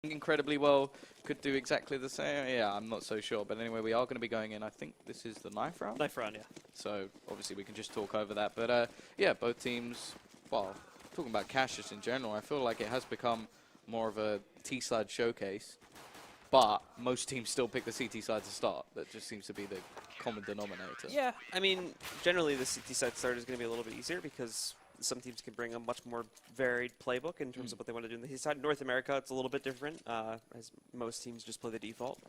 incredibly well could do exactly the same. Yeah, I'm not so sure. But anyway, we are going to be going in. I think this is the knife round. Knife round, yeah. So obviously we can just talk over that. But yeah, both teams, well, talking about cash just in general, I feel like it has become more of a T-side showcase. But most teams still pick the CT side to start. That just seems to be the common denominator. Yeah, I mean, generally the CT side start is going to be a little bit easier because some teams can bring a much more varied playbook in terms of what they want to do in the CT side. North America, it's a little bit different, as most teams just play the default.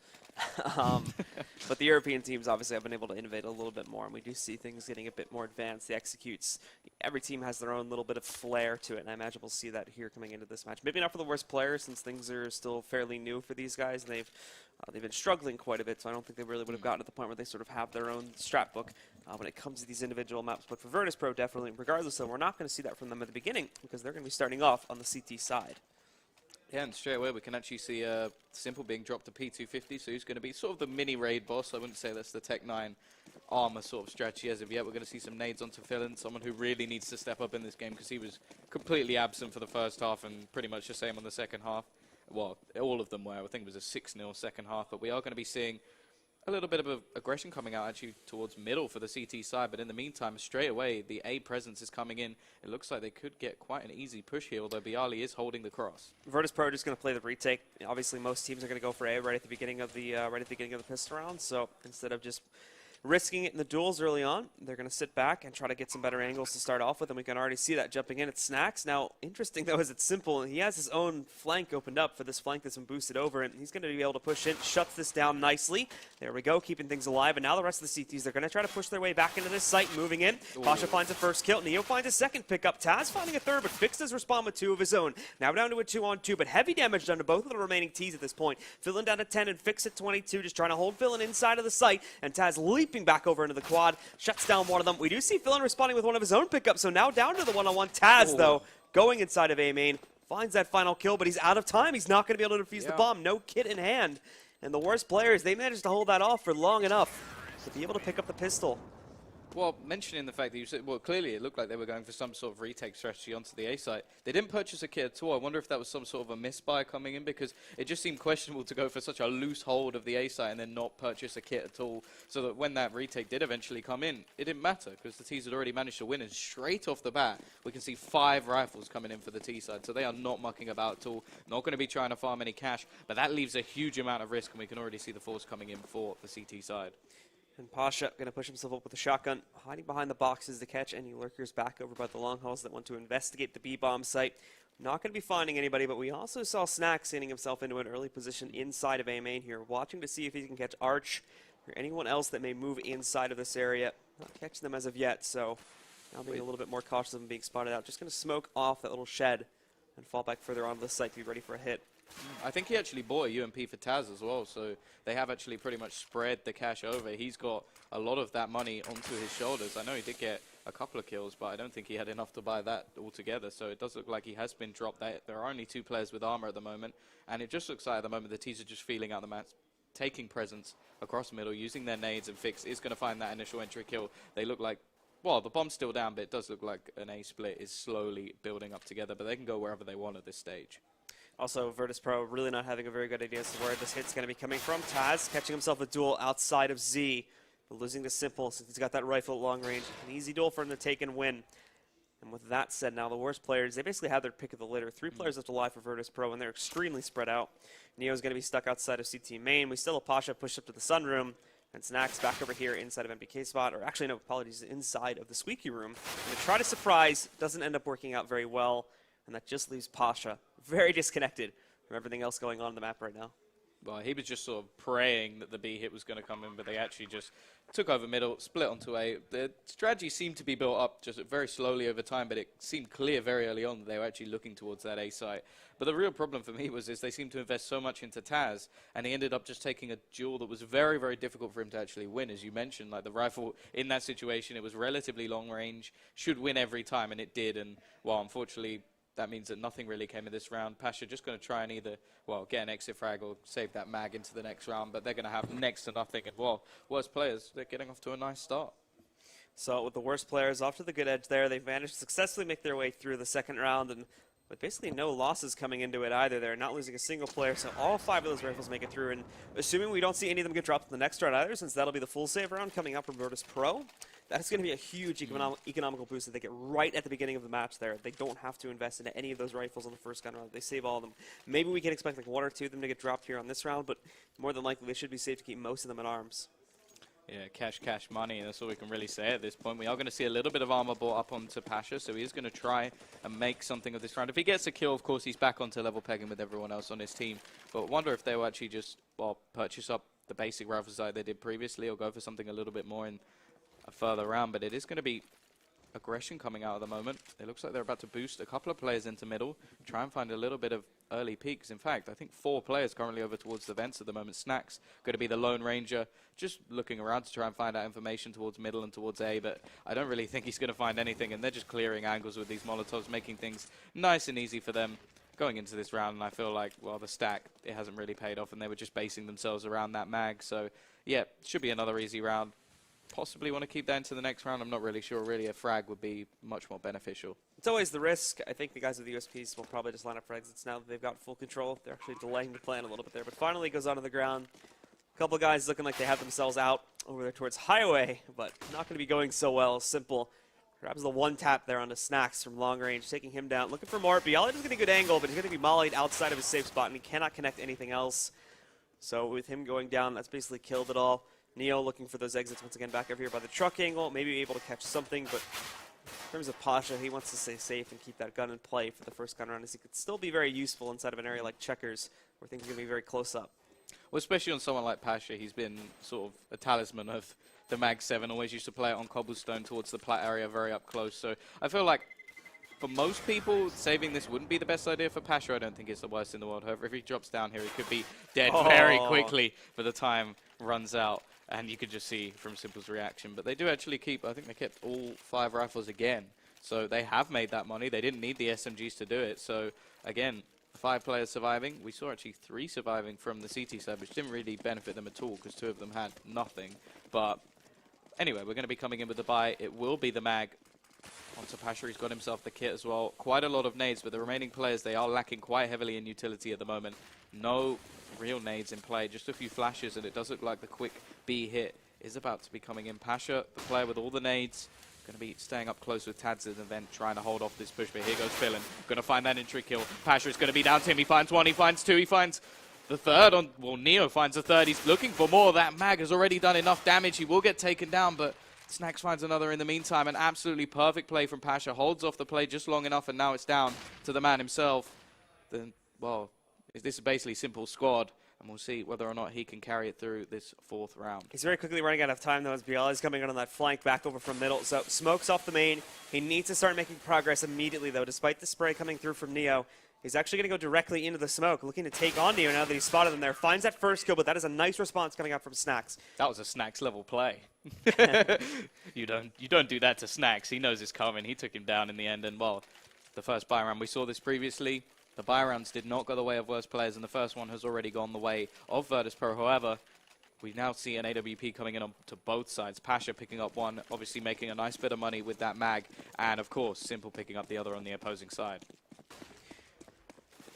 But the European teams obviously have been able to innovate a little bit more, and we do see things getting a bit more advanced. The executes, every team has their own little bit of flair to it, and I imagine we'll see that here coming into this match. Maybe not for the worst players, since things are still fairly new for these guys, and they've been struggling quite a bit, so I don't think they really would have gotten to the point where they sort of have their own strat book when it comes to these individual maps. But for Virtus Pro, definitely, regardless of, we're not going to see that from them at the beginning, because they're going to be starting off on the CT side. Yeah, and straight away we can actually see Simple being dropped to P250, so he's going to be sort of the mini raid boss. I wouldn't say that's the Tech 9 armor sort of strategy as of yet. We're going to see some nades onto Philin, someone who really needs to step up in this game because he was completely absent for the first half and pretty much the same on the second half. Well, all of them were. I think it was a 6-0 second half, but we are going to be seeing a little bit of aggression coming out actually towards middle for the CT side, but in the meantime, straight away, the A presence is coming in. It looks like they could get quite an easy push here, although Bialy is holding the cross. Virtus Pro just going to play the retake. Obviously, most teams are going to go for A right at the beginning of the pistol round, so instead of just risking it in the duels early on, they're going to sit back and try to get some better angles to start off with, and we can already see that jumping in at Snacks. Now, interesting, though, is it's Simple. He has his own flank opened up for this flank that's been boosted over, and he's going to be able to push in, shuts this down nicely. There we go, keeping things alive, and now the rest of the CTs, they're going to try to push their way back into this site, moving in. Ooh. Pasha finds a first kill. Neo finds a second pickup. Taz finding a third, but Fix does respond with 2 of his own. Now down to a 2-on-2, but heavy damage done to both of the remaining Ts at this point. Philin down to 10 and Fix at 22, just trying to hold Philin inside of the site, and Taz leaping back over into the quad, shuts down one of them. We do see Philin responding with one of his own pickups, so now down to the one-on-one. Taz, though, going inside of A main, finds that final kill, but he's out of time. He's not going to be able to defuse the bomb. No kit in hand. And the worst players, they managed to hold that off for long enough to be able to pick up the pistol. Well, mentioning the fact that you said, well, clearly it looked like they were going for some sort of retake strategy onto the A site. They didn't purchase a kit at all. I wonder if that was some sort of a misbuy coming in, because it just seemed questionable to go for such a loose hold of the A site and then not purchase a kit at all, so that when that retake did eventually come in, it didn't matter, because the T's had already managed to win, and straight off the bat, we can see 5 rifles coming in for the T side, so they are not mucking about at all, not going to be trying to farm any cash, but that leaves a huge amount of risk, and we can already see the force coming in for the CT side. And Pasha going to push himself up with a shotgun, hiding behind the boxes to catch any lurkers back over by the long hauls that want to investigate the B-bomb site. Not going to be finding anybody, but we also saw Snacks getting himself into an early position inside of A main here, watching to see if he can catch Arch or anyone else that may move inside of this area. Not catching them as of yet, so now being a little bit more cautious of them being spotted out. Just going to smoke off that little shed and fall back further onto the site to be ready for a hit. I think he actually bought a UMP for Taz as well, so they have actually pretty much spread the cash over. He's got a lot of that money onto his shoulders. I know he did get a couple of kills, but I don't think he had enough to buy that altogether, so it does look like he has been dropped. There are only 2 players with armor at the moment, and it just looks like at the moment the T's are just feeling out the match, taking presence across middle, using their nades, and Fix is going to find that initial entry kill. They look like, well, the bomb's still down, but it does look like an A split is slowly building up together, but they can go wherever they want at this stage. Also, Virtus Pro really not having a very good idea as to where this hit's going to be coming from. Taz catching himself a duel outside of Z, but losing to Simple since he's got that rifle at long range. An easy duel for him to take and win. And with that said, now the worst players, they basically have their pick of the litter. 3 players left alive for Virtus Pro, and they're extremely spread out. Neo's going to be stuck outside of CT main. We still have Pasha pushed up to the sunroom, and Snacks back over here inside of MPK spot, or actually, no, apologies, inside of the squeaky room. And to try to surprise, doesn't end up working out very well, and that just leaves Pasha very disconnected from everything else going on in the map right now. Well, he was just sort of praying that the B hit was going to come in, but they actually just took over middle, split onto A. The strategy seemed to be built up just very slowly over time, but it seemed clear very early on that they were actually looking towards that A site. But the real problem for me was they seemed to invest so much into Taz, and he ended up just taking a duel that was very, very difficult for him to actually win. As you mentioned, like the rifle in that situation, it was relatively long range, should win every time, and it did. And, well, unfortunately, that means that nothing really came in this round. Pasha just going to try and either, well, get an exit frag or save that mag into the next round, but they're going to have next to nothing. And, well, worst players, they're getting off to a nice start. So with the worst players off to the good edge there, they've managed to successfully make their way through the second round, and with basically no losses coming into it either. They're not losing a single player, so all 5 of those rifles make it through. And assuming we don't see any of them get dropped in the next round either, since that'll be the full save round coming up from Virtus Pro, that's going to be a huge economical boost that they get right at the beginning of the match there. They don't have to invest into any of those rifles on the first gun round. They save all of them. Maybe we can expect like 1 or 2 of them to get dropped here on this round, but more than likely they should be safe to keep most of them in arms. Yeah, cash money. That's all we can really say at this point. We are going to see a little bit of armor brought up onto Pasha, so he is going to try and make something of this round. If he gets a kill, of course, he's back onto level pegging with everyone else on his team. But wonder if they will actually just, well, purchase up the basic rifles like they did previously or go for something a little bit more in a further round. But it is going to be aggression coming out at the moment. It looks like they're about to boost a couple of players into middle, try and find a little bit of early peaks. In fact, I think 4 players currently over towards the vents at the moment. Snacks going to be the Lone Ranger, just looking around to try and find out information towards middle and towards A, but I don't really think he's going to find anything, and they're just clearing angles with these Molotovs, making things nice and easy for them going into this round. And I feel like, well, the stack, it hasn't really paid off, and they were just basing themselves around that mag. So, yeah, should be another easy round. Possibly want to keep that into the next round. I'm not really sure. Really, a frag would be much more beneficial. It's always the risk. I think the guys with the USPs will probably just line up for exits now that they've got full control. They're actually delaying the plan a little bit there, but finally goes onto the ground. A couple of guys looking like they have themselves out over there towards Highway, but not going to be going so well. Simple grabs the 1 tap there onto Snacks from long range, taking him down. Looking for more. Bialy doesn't get a good angle, but he's going to be mollied outside of his safe spot, and he cannot connect anything else. So with him going down, that's basically killed it all. Neo looking for those exits once again back over here by the truck angle, maybe able to catch something, but in terms of Pasha, he wants to stay safe and keep that gun in play for the first gun round, as he could still be very useful inside of an area like Checkers, where things are going to be very close up. Well, especially on someone like Pasha, he's been sort of a talisman of the Mag 7, always used to play it on cobblestone towards the plat area very up close, so I feel like for most people, saving this wouldn't be the best idea. For Pasha, I don't think it's the worst in the world. However, if he drops down here, he could be dead very quickly by the time runs out. And you could just see from Simple's reaction. But they do actually keep, I think they kept all 5 rifles again. So they have made that money. They didn't need the SMGs to do it. So again, 5 players surviving. We saw actually 3 surviving from the CT side, which didn't really benefit them at all because 2 of them had nothing. But anyway, we're going to be coming in with the buy. It will be the mag onto Pasha. He's got himself the kit as well. Quite a lot of nades, but the remaining players, they are lacking quite heavily in utility at the moment. No real nades in play, just a few flashes, and it does look like the quick B hit is about to be coming in. Pasha, the player with all the nades, going to be staying up close with Tadz and then trying to hold off this push, but here goes Philin. Going to find that entry kill. Pasha is going to be down to him. He finds 1, he finds 2, he finds the 3rd on, well, Neo finds the 3rd. He's looking for more. That mag has already done enough damage. He will get taken down, but Snacks finds another in the meantime. An absolutely perfect play from Pasha. Holds off the play just long enough, and now it's down to the man himself. Then, well, this is basically Simple squad, and we'll see whether or not he can carry it through this 4th round. He's very quickly running out of time, though, as Bialy's coming on that flank back over from middle. So smokes off the main. He needs to start making progress immediately, though, despite the spray coming through from Neo. He's actually going to go directly into the smoke, looking to take on Neo now that he's spotted him there. Finds that first kill, but that is a nice response coming out from Snacks. That was a Snacks level play. You don't do that to Snacks. He knows it's coming. He took him down in the end, and well, the first buy round, we saw this previously. The buy rounds did not go the way of worst players, and the first one has already gone the way of Virtus Pro. However, we now see an AWP coming in on to both sides. Pasha picking up 1, obviously making a nice bit of money with that mag, and of course, Simple picking up the other on the opposing side.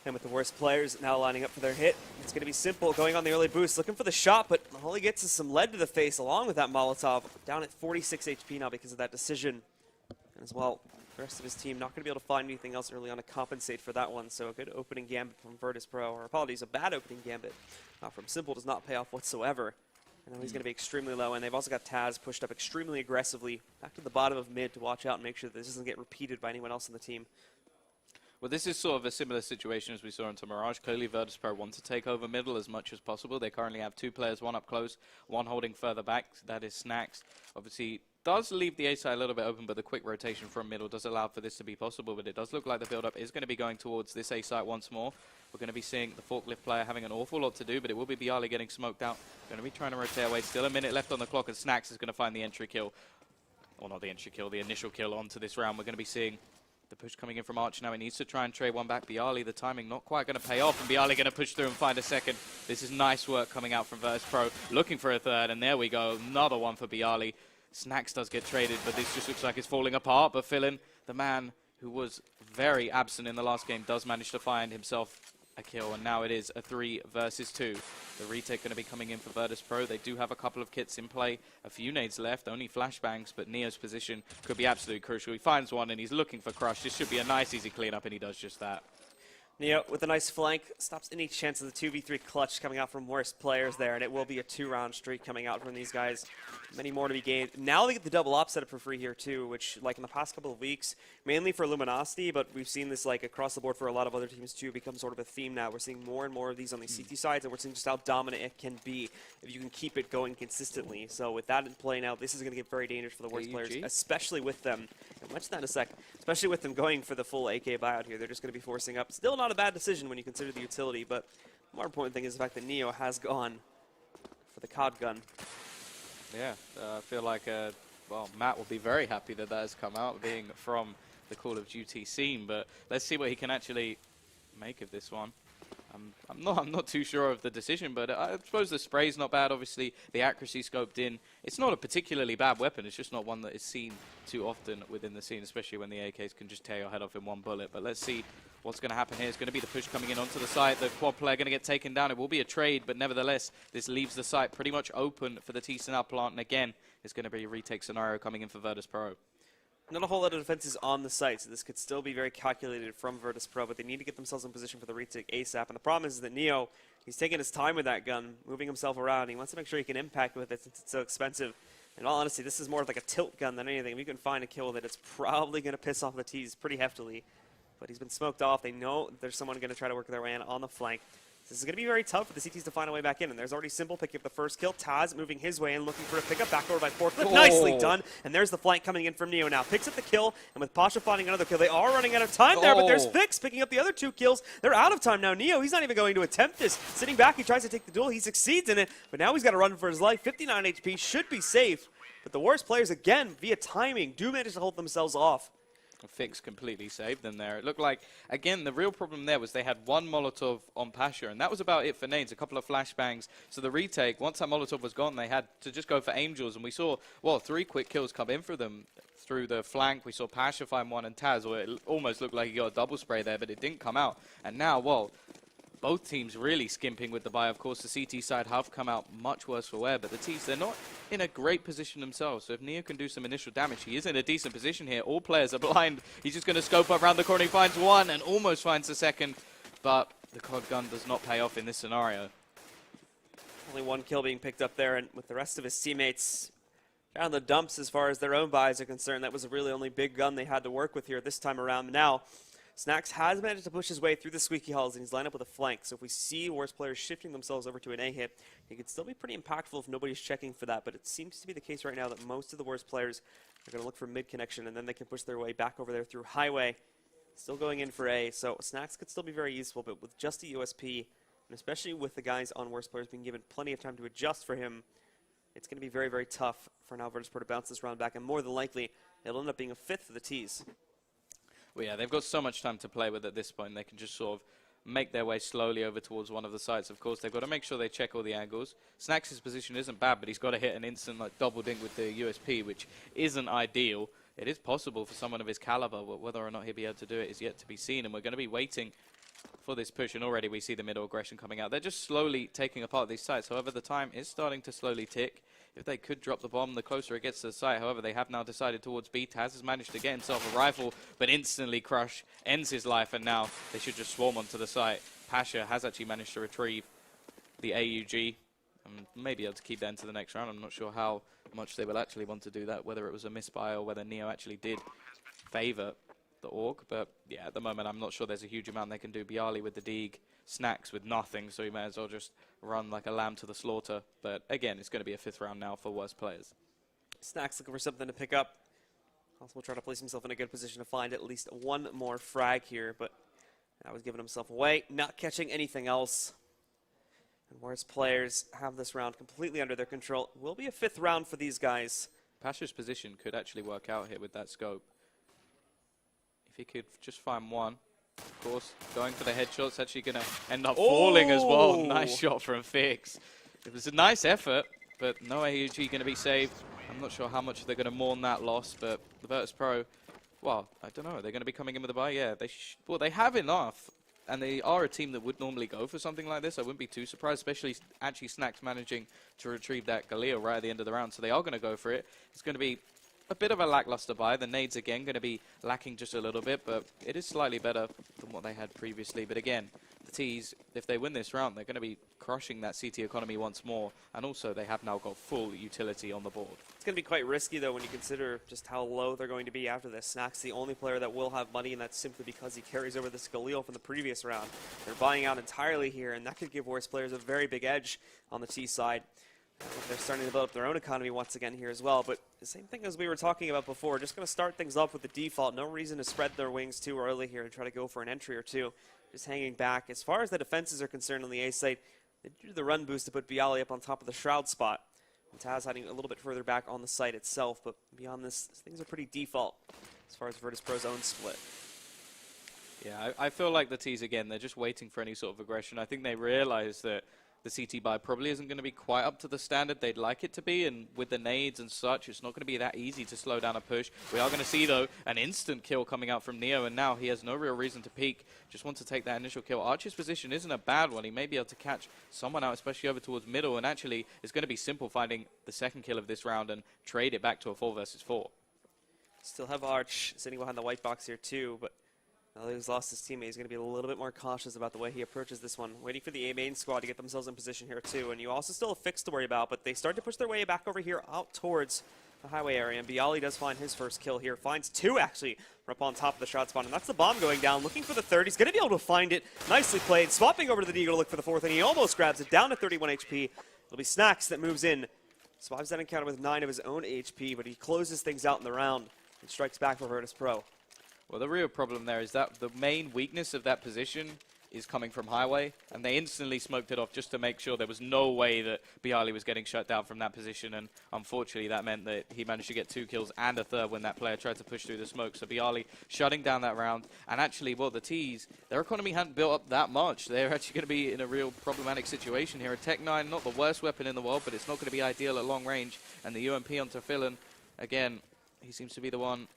And with the worst players now lining up for their hit, it's going to be Simple going on the early boost, looking for the shot, but all he gets is some lead to the face along with that Molotov. Down at 46 HP now because of that decision. And as well, the rest of his team not going to be able to find anything else early on to compensate for that one. So a good opening gambit from Virtus Pro, or apologies, a bad opening gambit from Simple does not pay off whatsoever. And now he's going to be extremely low, and they've also got Taz pushed up extremely aggressively back to the bottom of mid to watch out and make sure that this doesn't get repeated by anyone else on the team. Well, this is sort of a similar situation as we saw into Mirage. Clearly, Virtus Pro want to take over middle as much as possible. They currently have 2 players, 1 up close, 1 holding further back. That is Snacks. Obviously, does leave the A side a little bit open, but the quick rotation from middle does allow for this to be possible. But it does look like the build-up is going to be going towards this A side once more. We're going to be seeing the forklift player having an awful lot to do, but it will be Bialy getting smoked out. Going to be trying to rotate away. Still a minute left on the clock, and Snacks is going to find the entry kill. Or not the entry kill, the initial kill onto this round. We're going to be seeing the push coming in from Arch now. He needs to try and trade 1 back. Bialy, the timing not quite going to pay off, and Bialy going to push through and find a 2nd. This is nice work coming out from Virtus Pro, looking for a 3rd, and there we go. Another one for Bialy. Snacks does get traded, but this just looks like it's falling apart. But Philin, the man who was very absent in the last game, does manage to find himself a kill, and now it is a 3 versus 2. The retake going to be coming in for Virtus Pro. They do have a couple of kits in play, a few nades left, only flashbangs, but Neo's position could be absolutely crucial. He finds one and he's looking for Crush. This should be a nice easy cleanup, and he does just that. Neo with a nice flank stops any chance of the 2v3 clutch coming out from worst players there, and it will be a 2-round streak coming out from these guys. Many more to be gained. Now they get the double op set up for free here too, which like in the past couple of weeks, mainly for Luminosity, but we've seen this like across the board for a lot of other teams too, become sort of a theme now. We're seeing more and more of these on the CT sides, and we're seeing just how dominant it can be if you can keep it going consistently. So with that in play now, this is going to get very dangerous for the worst players, especially with them. I'll mention that in a sec. Especially with them going for the full AK buyout here. They're just going to be forcing up. Still not a bad decision when you consider the utility, but the more important thing is the fact that Neo has gone for the COD gun. Yeah, I feel like, well, Matt will be very happy that that has come out, being from the Call of Duty scene, but let's see what he can actually make of this one. I'm not too sure of the decision, but I suppose the spray's not bad. Obviously, the accuracy scoped in. It's not a particularly bad weapon. It's just not one that is seen too often within the scene, especially when the AKs can just tear your head off in one bullet. But let's see what's going to happen here. It's going to be the push coming in onto the site. The quad player going to get taken down. It will be a trade, but nevertheless, this leaves the site pretty much open for the T-Snap plant. And again, it's going to be a retake scenario coming in for Virtus Pro. Not a whole lot of defenses on the site, so this could still be very calculated from Virtus Pro, but they need to get themselves in position for the retake ASAP. And the problem is that Neo, he's taking his time with that gun, moving himself around. He wants to make sure he can impact with it since it's so expensive. In all honesty, this is more of like a tilt gun than anything. If you can find a kill with it, it's probably going to piss off the T's pretty heftily. But he's been smoked off. They know there's someone going to try to work their way in on the flank. This is going to be very tough for the CTs to find a way back in. And there's already Simple picking up the first kill. Taz moving his way in, looking for a pickup. Backdoor by Forklift. Oh. Nicely done. And there's the flank coming in from Neo now. Picks up the kill. And with Pasha finding another kill, they are running out of time there. But there's Fix picking up the other 2 kills. They're out of time now. Neo, he's not even going to attempt this. Sitting back, he tries to take the duel. He succeeds in it. But now he's got to run for his life. 59 HP should be safe. But the worst players, again, via timing, do manage to hold themselves off. Fix completely saved them there. It looked like, again, the real problem there was they had one Molotov on Pasha, and that was about it for nades, a couple of flashbangs. So the retake, once that Molotov was gone, they had to just go for Angels, and we saw, well, 3 quick kills come in for them through the flank. We saw Pasha find one, and Taz, or it almost looked like he got a double spray there, but it didn't come out. And now, well, both teams really skimping with the buy. Of course, the CT side have come out much worse for wear, but the T's, they're not in a great position themselves. So if Neo can do some initial damage, he is in a decent position here. All players are blind. He's just going to scope up around the corner. He finds one and almost finds the second, but the COD gun does not pay off in this scenario. Only 1 kill being picked up there, and with the rest of his teammates down the dumps as far as their own buys are concerned. That was the really only big gun they had to work with here this time around. Now, Snacks has managed to push his way through the squeaky halls, and he's lined up with a flank. So if we see worst players shifting themselves over to an A-hit, he could still be pretty impactful if nobody's checking for that. But it seems to be the case right now that most of the worst players are going to look for mid-connection, and then they can push their way back over there through highway. Still going in for A, so Snacks could still be very useful, but with just a USP, and especially with the guys on worst players being given plenty of time to adjust for him, it's going to be very, very tough for now Virtus Pro to bounce this round back, and more than likely, it'll end up being a 5th for the T's. Well, yeah, they've got so much time to play with at this point. They can just sort of make their way slowly over towards one of the sites. Of course, they've got to make sure they check all the angles. Snacks' position isn't bad, but he's got to hit an instant like double dink with the USP, which isn't ideal. It is possible for someone of his caliber, but whether or not he'll be able to do it is yet to be seen. And we're going to be waiting for this push, and already we see the middle aggression coming out. They're just slowly taking apart these sites. However, the time is starting to slowly tick. If they could drop the bomb, the closer it gets to the site. However, they have now decided towards B. Taz has managed to get himself a rifle, but instantly Crush ends his life, and now they should just swarm onto the site. Pasha has actually managed to retrieve the AUG, and maybe able to keep that into the next round. I'm not sure how much they will actually want to do that, whether it was a misbuy or whether Neo actually did favor the Orc. But yeah, at the moment, I'm not sure there's a huge amount they can do. Bialy with the Deeg, Snacks with nothing, so he may as well just run like a lamb to the slaughter. But again, it's going to be a 5th round now for worst players. Snacks looking for something to pick up. Also will try to place himself in a good position to find at least 1 more frag here, but that was giving himself away, not catching anything else. And worst players have this round completely under their control. Will be a 5th round for these guys. Pasha's position could actually work out here with that scope. If he could just find one. Of course, going for the headshot's actually going to end up falling as well. Nice shot from Fix. It was a nice effort, but no AUG going to be saved. I'm not sure how much they're going to mourn that loss, but the Virtus Pro Well, I don't know. They're going to be coming in with a buy. Yeah, well, they have enough, and they are a team that would normally go for something like this. I wouldn't be too surprised, especially actually Snacks managing to retrieve that Galil right at the end of the round. So they are going to go for it. It's going to be a bit of a lackluster buy. The nades, again, going to be lacking just a little bit, but it is slightly better than what they had previously. But again, the T's, if they win this round, they're going to be crushing that CT economy once more. And also, they have now got full utility on the board. It's going to be quite risky, though, when you consider just how low they're going to be after this. Snack's the only player that will have money, and that's simply because he carries over this Galil from the previous round. They're buying out entirely here, and that could give Worst players a very big edge on the T side. They're starting to build up their own economy once again here as well, but the same thing as we were talking about before, just going to start things off with the default. No reason to spread their wings too early here and try to go for an entry or two. Just hanging back. As far as the defenses are concerned on the A site, they do the run boost to put Bialy up on top of the Shroud spot. And Taz hiding a little bit further back on the site itself, but beyond this, things are pretty default as far as Virtus.pro's own split. Yeah, I feel like the T's, again, they're just waiting for any sort of aggression. I think they realize that the CT buy probably isn't going to be quite up to the standard they'd like it to be, and with the nades and such, it's not going to be that easy to slow down a push. We are going to see, though, an instant kill coming out from Neo, and now he has no real reason to peek. Just wants to take that initial kill. Archer's position isn't a bad one. He may be able to catch someone out, especially over towards middle, and actually, it's going to be simple finding the second kill of this round and trade it back to a 4 versus 4. Still have Arch sitting behind the white box here, too, but now that he's lost his teammate, he's going to be a little bit more cautious about the way he approaches this one. Waiting for the A main squad to get themselves in position here too. And you also still have Fix to worry about, but they start to push their way back over here out towards the highway area. And Bialy does find his first kill here. Finds 2 actually up on top of the shot spawn. And that's the bomb going down. Looking for the third. He's going to be able to find it. Nicely played. Swapping over to the Deagle to look for the fourth. And he almost grabs it down to 31 HP. It'll be Snacks that moves in. Survives that encounter with 9 of his own HP, but he closes things out in the round and strikes back for Virtus.pro. Well, the real problem there is that the main weakness of that position is coming from highway, and they instantly smoked it off just to make sure there was no way that Bialy was getting shut down from that position, and unfortunately that meant that he managed to get 2 kills and a third when that player tried to push through the smoke. So Bialy shutting down that round, and actually, well, the T's, their economy hadn't built up that much. They're actually going to be in a real problematic situation here. A Tech 9, not the worst weapon in the world, but it's not going to be ideal at long range, and the UMP onto Fillon, again, he seems to be the one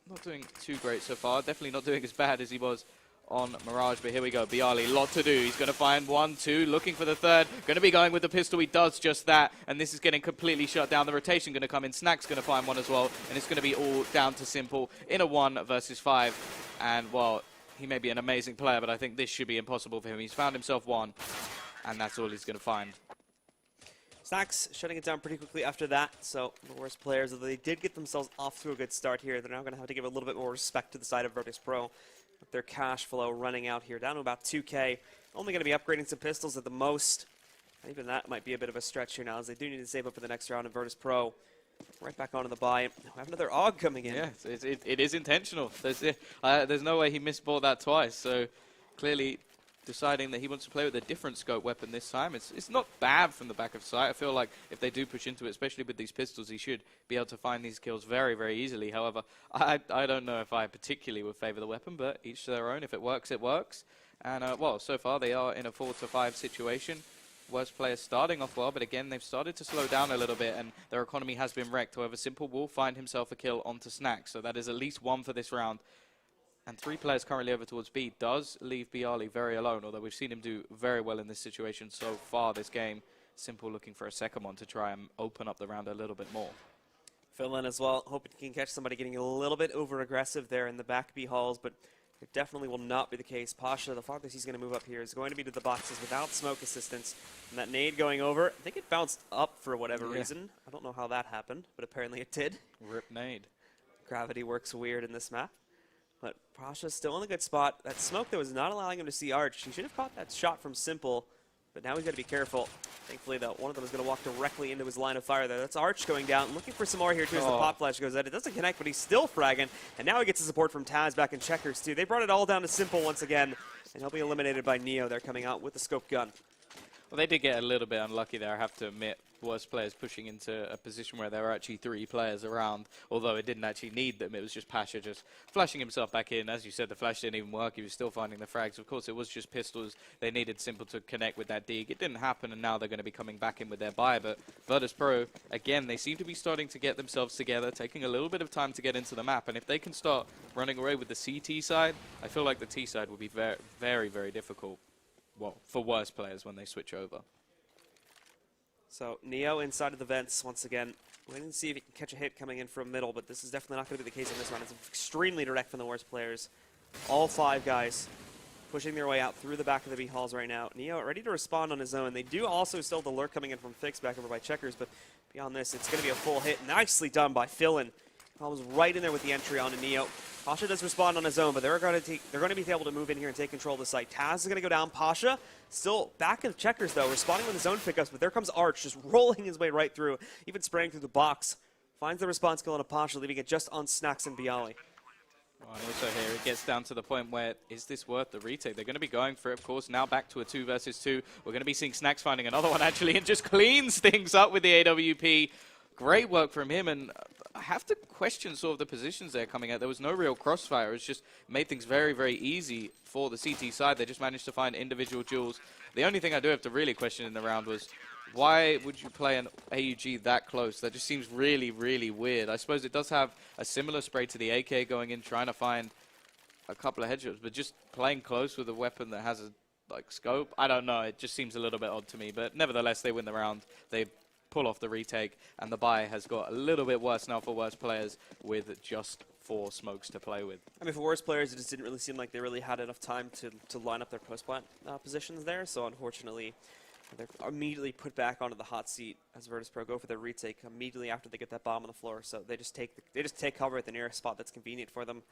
not doing too great so far. Definitely not doing as bad as he was on Mirage, but here we go. Bialy, lot to do. He's going to find 1, 2, looking for the third. Going to be going with the pistol. He does just that, and this is getting completely shut down. The rotation going to come in. Snack's going to find one as well, and it's going to be all down to Simple in a 1 versus 5. And, well, he may be an amazing player, but I think this should be impossible for him. He's found himself 1, and that's all he's going to find. Snacks shutting it down pretty quickly after that, so the Worst players, although they did get themselves off to a good start here, they're now going to have to give a little bit more respect to the side of Virtus.pro with their cash flow running out here, down to about 2K. Only going to be upgrading some pistols at the most. Even that might be a bit of a stretch here now, as they do need to save up for the next round in Virtus.pro. Right back onto the buy. We have another AUG coming in. Yeah, it is intentional. There's no way he misbought that twice, so clearly deciding that he wants to play with a different scope weapon this time. It's not bad from the back of sight. I feel like if they do push into it, especially with these pistols, he should be able to find these kills very, very easily. However, I don't know if I particularly would favor the weapon, but each to their own. If it works, it works. And, well, so far they are in a 4-5 situation. Worst players starting off well, but again, they've started to slow down a little bit, and their economy has been wrecked. However, Simple will find himself a kill onto Snacks, so that is at least 1 for this round. And 3 players currently over towards B does leave Bialy very alone, although we've seen him do very well in this situation so far this game. Simple looking for a second one to try and open up the round a little bit more. Fill in as well, hoping he can catch somebody getting a little bit over-aggressive there in the back B halls, but it definitely will not be the case. Pasha, the farthest he's going to move up here, is going to be to the boxes without smoke assistance. And that nade going over, I think it bounced up for whatever reason. I don't know how that happened, but apparently it did. Rip nade. Gravity works weird in this map. But Pasha's still in a good spot. That smoke that was not allowing him to see Arch. He should have caught that shot from Simple, but now he's got to be careful. Thankfully, though, one of them is going to walk directly into his line of fire there. That's Arch going down, looking for some more here, too, as the pop flash goes out. It doesn't connect, but he's still fragging, and now he gets the support from Taz back in checkers, too. They brought it all down to Simple once again, and he'll be eliminated by Neo. They're coming out with the scope gun. Well, they did get a little bit unlucky there, I have to admit. Worst players pushing into a position where there were actually 3 players around, although it didn't actually need them. It was just Pasha just flashing himself back in. As you said, the flash didn't even work. He was still finding the frags. Of course, it was just pistols. They needed Simple to connect with that dig. It didn't happen, and now they're going to be coming back in with their buy. But Virtus Pro, again, they seem to be starting to get themselves together, taking a little bit of time to get into the map. And if they can start running away with the CT side, I feel like the T side will be very, very, very difficult, well, for worse players when they switch over. So Neo inside of the vents once again. Waiting to see if he can catch a hit coming in from middle, but this is definitely not going to be the case in this round. It's extremely direct from the worst players. All 5 guys pushing their way out through the back of the B halls right now. Neo ready to respond on his own. They do also still have the lurk coming in from Fix back over by Checkers, but beyond this, it's going to be a full hit. Nicely done by Philin. I was right in there with the entry on Neo. Pasha does respond on his own, but they're going to be able to move in here and take control of the site. Taz is going to go down. Pasha still back in Checkers, though, responding with his own pickups, but there comes Arch just rolling his way right through, even spraying through the box. Finds the response kill on Pasha, leaving it just on Snacks and Bialy. Oh, and also here it gets down to the point where, is this worth the retake? They're going to be going for it, of course. Now back to a 2 versus 2. We're going to be seeing Snacks finding another one, actually, and just cleans things up with the AWP. Great work from him, and I have to question sort of the positions there coming out. There was no real crossfire. It's just made things very, very easy for the CT side. They just managed to find individual duels. The only thing I do have to really question in the round was, why would you play an AUG that close? That just seems really, really weird. I suppose it does have a similar spray to the AK going in, trying to find a couple of headshots, but just playing close with a weapon that has a scope, I don't know. It just seems a little bit odd to me, but nevertheless, they win the round. They pull off the retake, and the buy has got a little bit worse now for worse players with just 4 smokes to play with. I mean, for worse players, it just didn't really seem like they really had enough time to line up their post-plant positions there, so unfortunately, they're immediately put back onto the hot seat as Virtus Pro go for their retake immediately after they get that bomb on the floor, so they just take cover at the nearest spot that's convenient for them,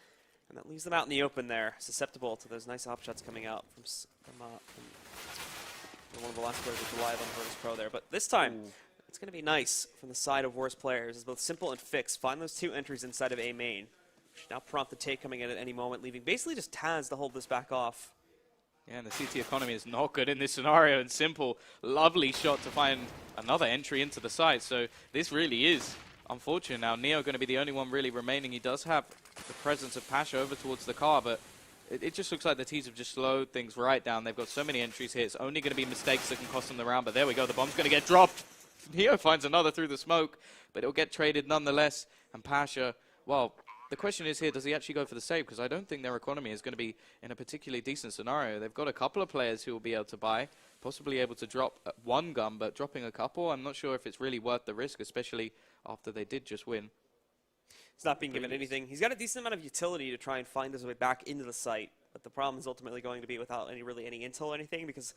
and that leaves them out in the open there, susceptible to those nice op shots coming out from one of the last players with alive on Virtus Pro there, but this time, ooh, it's going to be nice from the side of worse players as both Simple and Fix find those 2 entries inside of A main. Should now prompt the take coming in at any moment, leaving basically just Taz to hold this back off. Yeah, and the CT economy is not good in this scenario, and Simple, lovely shot to find another entry into the site. So this really is unfortunate now. Neo going to be the only one really remaining. He does have the presence of Pasha over towards the car, but it just looks like the T's have just slowed things right down. They've got so many entries here. It's only going to be mistakes that can cost them the round, but there we go. The bomb's going to get dropped. Neo finds another through the smoke, but it'll get traded nonetheless. And Pasha, well, the question is here, does he actually go for the save? Because I don't think their economy is going to be in a particularly decent scenario. They've got a couple of players who will be able to buy, possibly able to drop 1 gun, but dropping a couple, I'm not sure if it's really worth the risk, especially after they did just win. He's not being given anything. He's got a decent amount of utility to try and find his way back into the site, but the problem is ultimately going to be without any intel or anything, because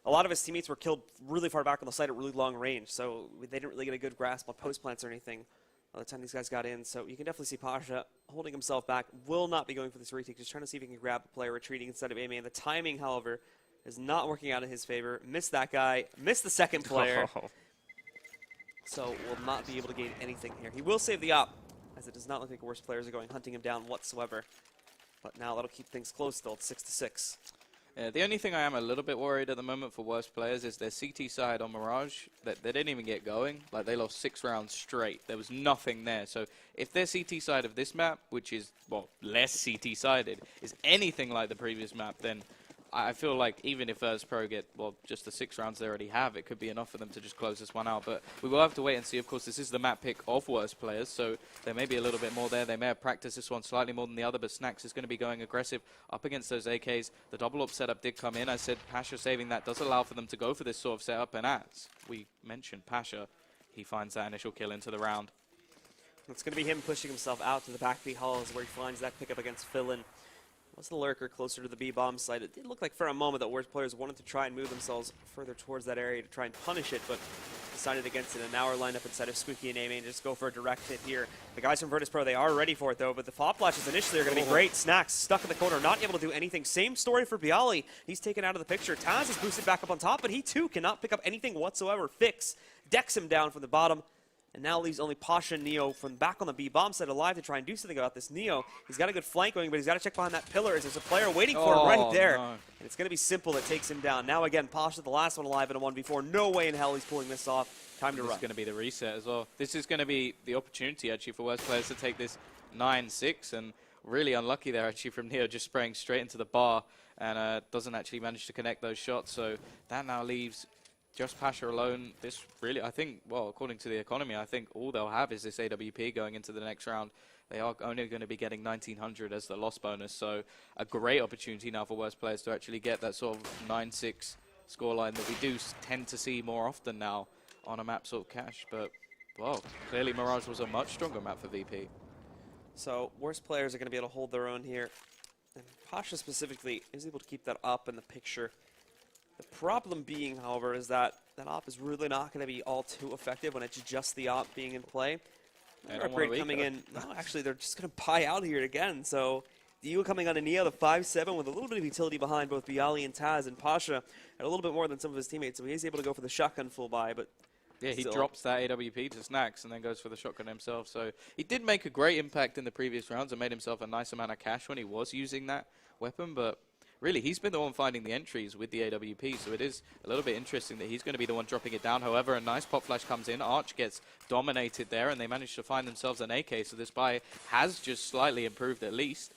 a lot of his teammates were killed really far back on the site at really long range, so they didn't really get a good grasp on post plants or anything by the time these guys got in. So you can definitely see Pasha holding himself back, will not be going for this retake, just trying to see if he can grab a player retreating instead of A-main. The timing, however, is not working out in his favor. Missed that guy, missed the second player. Oh. So will not be able to gain anything here. He will save the op, as it does not look like worse players are going hunting him down whatsoever. But now that'll keep things close still. It's 6-6. Yeah, the only thing I am a little bit worried at the moment for worse players is their CT side on Mirage, that they didn't even get going. Like, they lost 6 rounds straight. There was nothing there. So if their CT side of this map, which is, well, less CT-sided, is anything like the previous map, then I feel like even if Virtus Pro get, well, just the 6 rounds they already have, it could be enough for them to just close this one out. But we will have to wait and see. Of course, this is the map pick of worse players, so there may be a little bit more there. They may have practiced this one slightly more than the other, but Snacks is going to be going aggressive up against those AKs. The double up setup did come in. I said Pasha saving that does allow for them to go for this sort of setup, and as we mentioned, Pasha, he finds that initial kill into the round. It's going to be him pushing himself out to the back B halls where he finds that pickup against Philin. Was the lurker closer to the B-bomb site? It did look like for a moment that worse players wanted to try and move themselves further towards that area to try and punish it, but decided against it. And now we're lined up inside of Squeaky and A-main, just go for a direct hit here. The guys from Virtus Pro, they are ready for it though, but the FOB flashes initially are going to be great. Snacks stuck in the corner, not able to do anything. Same story for Bialy. He's taken out of the picture. Taz is boosted back up on top, but he too cannot pick up anything whatsoever. Fix decks him down from the bottom. and now leaves only Pasha and Neo from back on the B bomb side alive to try and do something about this. Neo, he's got a good flank going, but he's got to check behind that pillar as there's a player waiting for him right there. No. And it's going to be Simple that takes him down. Now again, Pasha, the last one alive in a 1v4. No way in hell he's pulling this off. Time to run. This is going to be the reset as well. This is going to be the opportunity, actually, for worst players to take this 9-6, and really unlucky there, actually, from Neo, just spraying straight into the bar, and doesn't actually manage to connect those shots. So that now leaves just Pasha alone. This really, I think, well, according to the economy, I think all they'll have is this AWP going into the next round. They are only going to be getting 1900 as the loss bonus, so a great opportunity now for worst players to actually get that sort of 9-6 scoreline that we do tend to see more often now on a map sort of cash. But, well, clearly Mirage was a much stronger map for VP. So worst players are going to be able to hold their own here. And Pasha specifically is able to keep that op in the picture. The problem being, however, is that that op is really not going to be all too effective when it's just the op being in play. Upgrade coming in. No, actually, they're just going to buy out here again. So the Eagle coming on a Neo, the 5-7, with a little bit of utility behind both Bialy and Taz, and Pasha had a little bit more than some of his teammates. So he's able to go for the shotgun full buy, but yeah, he still drops that AWP to Snacks and then goes for the shotgun himself. So he did make a great impact in the previous rounds and made himself a nice amount of cash when he was using that weapon. But really, he's been the one finding the entries with the AWP. So it is a little bit interesting that he's going to be the one dropping it down. However, a nice pop flash comes in. Arch gets dominated there, and they manage to find themselves an AK. So this buy has just slightly improved at least.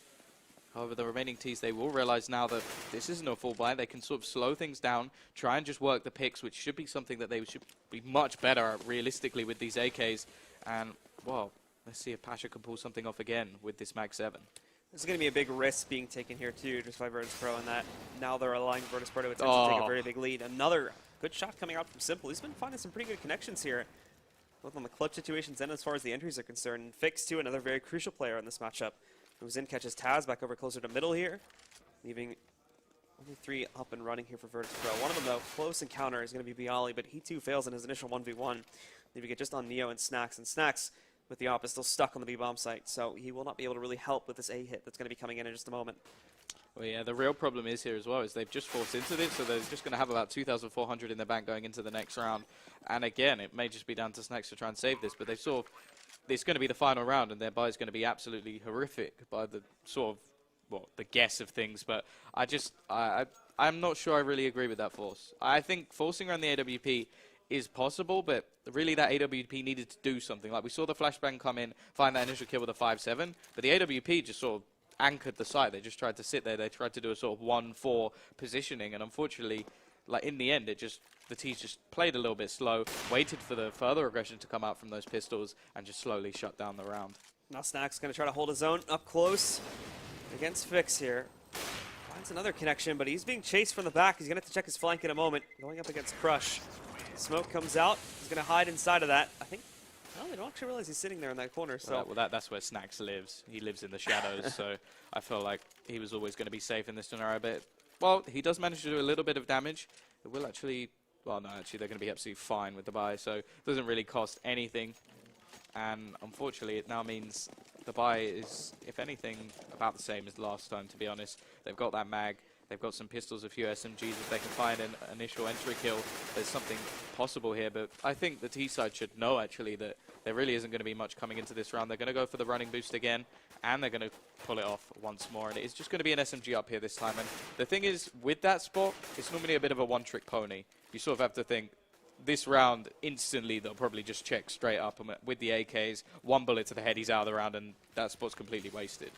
However, the remaining Ts, they will realize now that this isn't a full buy. They can sort of slow things down, try and just work the picks, which should be something that they should be much better at realistically with these AKs. And, well, let's see if Pasha can pull something off again with this Mag 7. This is going to be a big risk being taken here, too, just by Virtus Pro, and that now they're allowing Virtus Pro to attempt to take a very big lead. Another good shot coming out from Simple. He's been finding some pretty good connections here, both on the clutch situations and as far as the entries are concerned. And Fix, too, another very crucial player in this matchup. Moves in, catches Taz back over closer to middle here, leaving only 3 up and running here for Virtus Pro. One of them, though, close encounter is going to be Bialy, but he too fails in his initial 1v1, leaving it just on Neo and Snacks. And Snacks, with the op, is still stuck on the B-bomb site, so he will not be able to really help with this A hit that's going to be coming in just a moment. Well, yeah, the real problem is here as well is they've just forced into this, so they're just going to have about 2,400 in their bank going into the next round. And again, it may just be down to Snacks to try and save this, but they've sort of, it's going to be the final round, and their buy is going to be absolutely horrific by the sort of, well, the guess of things. But I'm not sure I really agree with that force. I think forcing around the AWP is possible, but really that AWP needed to do something. Like we saw the flashbang come in, find that initial kill with a 5-7, but the AWP just sort of anchored the site. They just tried to sit there. They tried to do a sort of 1-4 positioning, and unfortunately, like in the end, the T's just played a little bit slow, waited for the further aggression to come out from those pistols, and just slowly shut down the round. Now Snack's going to try to hold his own up close against Fix here. Finds another connection, but he's being chased from the back. He's going to have to check his flank in a moment. Going up against Crush. Smoke comes out. He's going to hide inside of that. I think, well, they don't actually realize he's sitting there in that corner. So that's where Snacks lives. He lives in the shadows, so I feel like he was always going to be safe in this scenario. But, well, he does manage to do a little bit of damage. It will actually... Well, no, actually, they're going to be absolutely fine with the buy, so it doesn't really cost anything. And unfortunately, it now means the buy is, if anything, about the same as last time, to be honest. They've got that mag, they've got some pistols, a few SMGs. If they can find an initial entry kill, there's something possible here. But I think the T side should know, actually, that there really isn't going to be much coming into this round. They're going to go for the running boost again, and they're going to pull it off once more. And it's just going to be an SMG up here this time. And the thing is, with that spot, it's normally a bit of a one-trick pony. You sort of have to think, this round, instantly, they'll probably just check straight up. And with the AKs, 1 bullet to the head, he's out of the round, and that spot's completely wasted.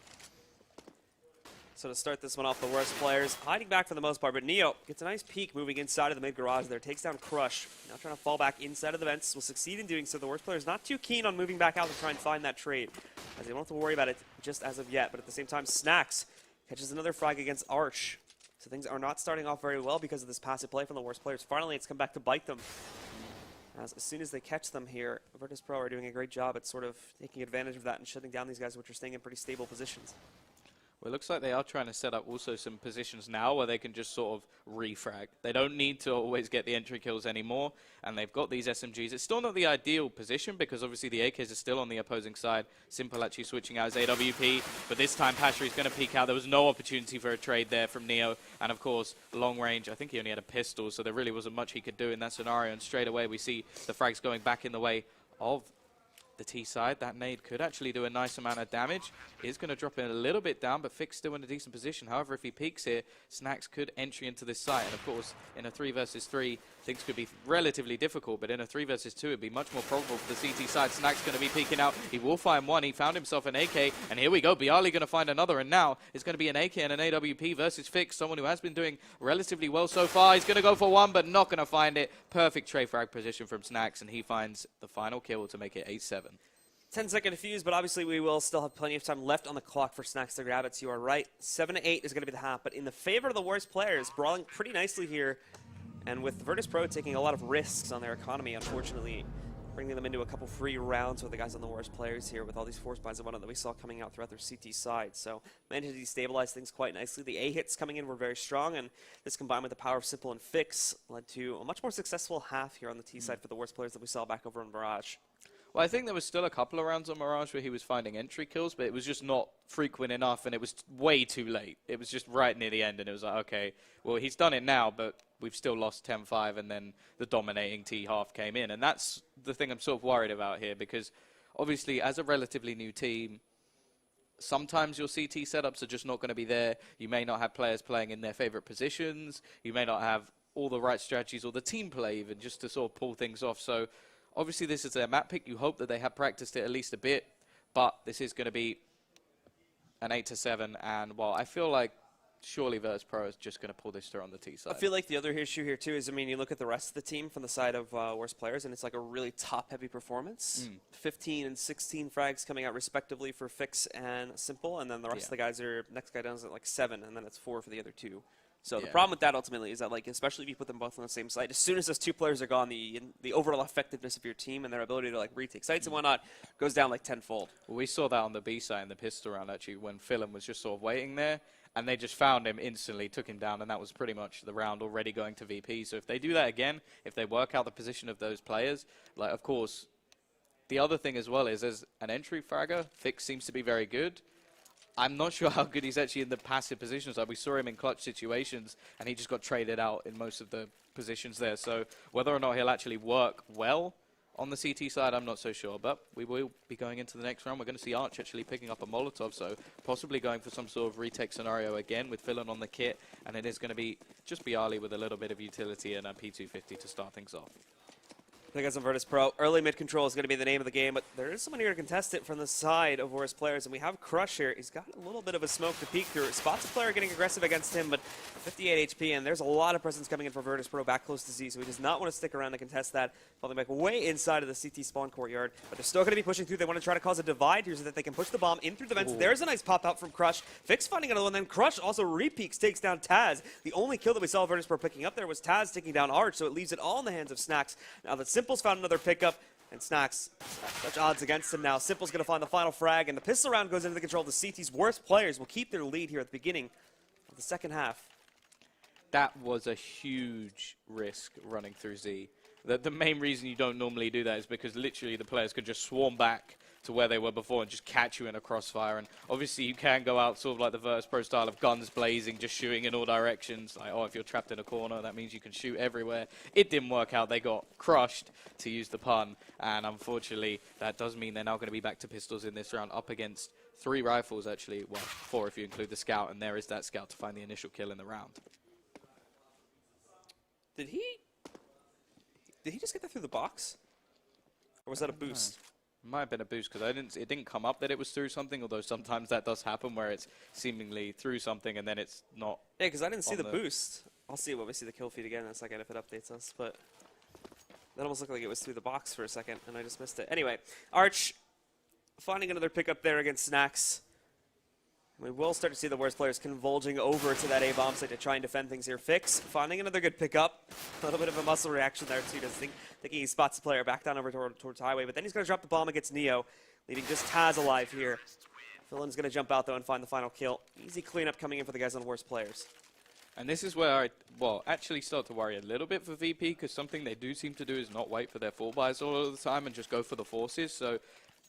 So to start this one off, the worst players hiding back for the most part, but Neo gets a nice peek moving inside of the mid garage there, takes down Crush. Now trying to fall back inside of the vents, will succeed in doing so. The worst player is not too keen on moving back out to try and find that trade, as they don't have to worry about it just as of yet. But at the same time, Snacks catches another frag against Arch. So things are not starting off very well because of this passive play from the worst players. Finally, it's come back to bite them. As soon as they catch them here, Virtus Pro are doing a great job at sort of taking advantage of that and shutting down these guys, which are staying in pretty stable positions. Well, it looks like they are trying to set up also some positions now where they can just sort of refrag. They don't need to always get the entry kills anymore, and they've got these SMGs. It's still not the ideal position because obviously the AKs are still on the opposing side. Simple actually switching out his AWP, but this time Pasha is going to peek out. There was no opportunity for a trade there from Neo, and of course, long range. I think he only had a pistol, so there really wasn't much he could do in that scenario, and straight away we see the frags going back in the way of the T side. That nade could actually do a nice amount of damage. Is going to drop it a little bit down, but Fix still in a decent position. However, if he peeks here, Snacks could entry into this site. And of course, in a 3 versus 3, things could be relatively difficult, but in a 3 versus 2, it'd be much more probable for the CT side. Snacks going to be peeking out. He will find one. He found himself an AK, and here we go. Bialy going to find another, and now it's going to be an AK and an AWP versus Fix, someone who has been doing relatively well so far. He's going to go for one, but not going to find it. Perfect tray frag position from Snacks, and he finds the final kill to make it 8-7. 10-second defuse, but obviously we will still have plenty of time left on the clock for Snacks to grab it, so you are right. 7-8 is going to be the half, but in the favor of the worst players, brawling pretty nicely here. And with Virtus Pro taking a lot of risks on their economy, unfortunately, bringing them into a couple free rounds with the guys on the worst players here with all these force binds and whatnot that we saw coming out throughout their CT side. So managed to destabilize things quite nicely. The A hits coming in were very strong, and this combined with the power of Simple and Fix led to a much more successful half here on the T side for the worst players that we saw back over in Mirage. Well, I think there was still a couple of rounds on Mirage where he was finding entry kills, but it was just not frequent enough, and it was way too late. It was just right near the end, and it was like, okay, well, he's done it now, but we've still lost 10-5, and then the dominating T half came in. And that's the thing I'm sort of worried about here, because obviously, as a relatively new team, sometimes your CT setups are just not going to be there. You may not have players playing in their favorite positions. You may not have all the right strategies or the team play even just to sort of pull things off. So obviously, this is their map pick. You hope that they have practiced it at least a bit, but this is going to be an 8-7. And, well, I feel like surely Virtus Pro is just going to pull this through on the T side. I feel like the other issue here, too, is, I mean, you look at the rest of the team from the side of worst players, and it's like a really top-heavy performance. 15 and 16 frags coming out respectively for Fix and Simple, and then the rest of the guys are, next guy down is at like 7, and then it's 4 for the other 2. So the problem with that ultimately is that, like, especially if you put them both on the same site, as soon as those 2 players are gone, the overall effectiveness of your team and their ability to, like, retake sites and whatnot goes down like tenfold. Well, we saw that on the B side in the pistol round, actually, when Philem was just sort of waiting there, and they just found him instantly, took him down, and that was pretty much the round already going to VP. So if they do that again, if they work out the position of those players, like, of course, the other thing as well is, as an entry fragger, Fix seems to be very good. I'm not sure how good he's actually in the passive positions. Like, we saw him in clutch situations, and he just got traded out in most of the positions there. So whether or not he'll actually work well on the CT side, I'm not so sure. But we will be going into the next round. We're going to see Arch actually picking up a Molotov, so possibly going for some sort of retake scenario again with Philon on the kit. And it is going to be just Bialy with a little bit of utility and a P250 to start things off. I think as on Virtus Pro, early mid control is going to be the name of the game, but there is someone here to contest it from the side of worst players, and we have Crush here. He's got a little bit of a smoke to peek through. Spots a player getting aggressive against him, but 58 HP, and there's a lot of presence coming in for Virtus Pro back close to Z, so he does not want to stick around to contest that. Falling back way inside of the CT spawn courtyard, but they're still going to be pushing through. They want to try to cause a divide here so that they can push the bomb in through the vents. Ooh. There's a nice pop out from Crush. Fix finding another one, then Crush also repeaks, takes down Taz. The only kill that we saw Virtus Pro picking up there was Taz taking down Arch, so it leaves it all in the hands of Snacks. Now that Simple's found another pick up, and Snacks, such odds against him now. Simple's going to find the final frag, and the pistol round goes into the control of the CT's worst players. Will keep their lead here at the beginning of the second half. That was a huge risk running through Z. The main reason you don't normally do that is because literally the players could just swarm back to where they were before and just catch you in a crossfire. And obviously you can go out sort of like the Virtus Pro style of guns blazing, just shooting in all directions. Like, oh, if you're trapped in a corner, that means you can shoot everywhere. It didn't work out. They got crushed, to use the pun. And unfortunately, that does mean they're now going to be back to pistols in this round, up against 3 rifles, actually. Well, 4 if you include the scout. And there is that scout to find the initial kill in the round. Did he just get that through the box? Or was that a boost? Might have been a boost, because it didn't come up that it was through something, although sometimes that does happen where it's seemingly through something and then it's not. Yeah, because I didn't see the boost. I'll see when we see the kill feed again in a second if it updates us, but that almost looked like it was through the box for a second and I just missed it. Anyway, Arch finding another pickup there against Snacks. We will start to see the worst players converging over to that A-bomb site to try and defend things here. Fix finding another good pickup. A little bit of a muscle reaction there too. Thinking he spots the player back down over towards Highway, but then he's going to drop the bomb against Neo, leaving just Taz alive here. Philon's going to jump out though and find the final kill. Easy cleanup coming in for the guys on worst players. And this is where I, actually start to worry a little bit for VP, because something they do seem to do is not wait for their full buys all of the time and just go for the forces. So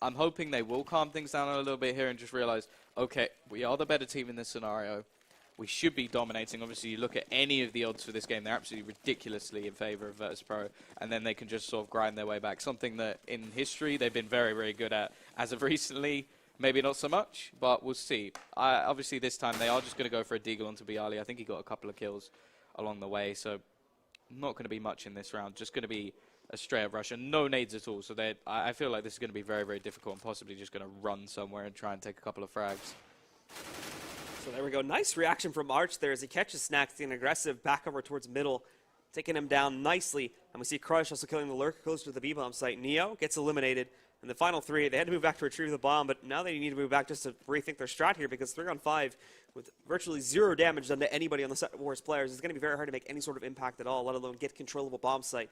I'm hoping they will calm things down a little bit here and just realize, okay, we are the better team in this scenario. we should be dominating. Obviously, you look at any of the odds for this game, they're absolutely ridiculously in favor of Virtus Pro, and then they can just sort of grind their way back. Something that in history they've been very, very good at. As of recently, maybe not so much, but we'll see. Obviously, this time they are just going to go for a deagle onto Bialy. I think he got a couple of kills along the way, so not going to be much in this round. Just going to be a straight-up rush and no nades at all. So I feel like this is going to be very, very difficult and possibly just going to run somewhere and try and take a couple of frags. So there we go. Nice reaction from Arch there as he catches Snacks, getting aggressive back over towards middle, taking him down nicely. And we see Crush also killing the Lurker close to the B-bomb site. Neo gets eliminated. And the final three, they had to move back to retrieve the bomb, but now they need to move back just to rethink their strat here, because 3-on-5 with virtually 0 damage done to anybody on the set of Wars players is going to be very hard to make any sort of impact at all, let alone get control of a bomb site.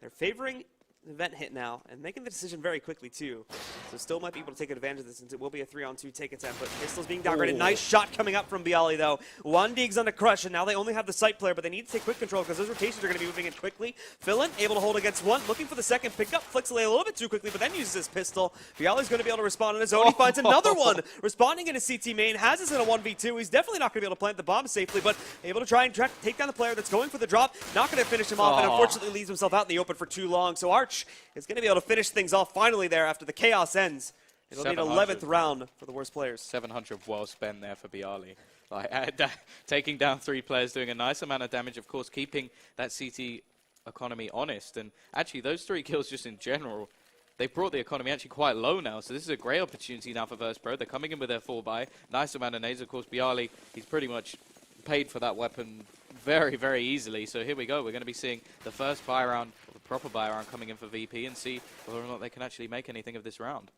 They're favoring the event hit now and making the decision very quickly too. So still might be able to take advantage of this since it will be a 3-on-2 take attempt, but Pistol's being downgraded. Ooh. Nice shot coming up from Bialy though. One digs onto Crush, and now they only have the site player, but they need to take quick control because those rotations are going to be moving in quickly. Philin able to hold against one, looking for the second pickup, flicks away a little bit too quickly, but then uses his pistol. Bialy's going to be able to respond on his own. He finds another one, responding in his CT main, has us in a 1v2. He's definitely not going to be able to plant the bomb safely, but able to try and take down the player that's going for the drop. Not going to finish him off, and unfortunately leaves himself out in the open for too long. So Arch is going to be able to finish things off finally there after the chaos ends. It'll need 11th round for the worst players. 700 well spent there for Bialy. Like, taking down 3 players, doing a nice amount of damage, of course, keeping that CT economy honest. And actually, those 3 kills just in general, they've brought the economy actually quite low now. So this is a great opportunity now for Virtus Pro. They're coming in with their 4-buy. Nice amount of nades. Of course, Bialy, he's pretty much paid for that weapon very, very easily. So here we go. We're going to be seeing the first buy round, the proper buy round coming in for VP, and see whether or not they can actually make anything of this round.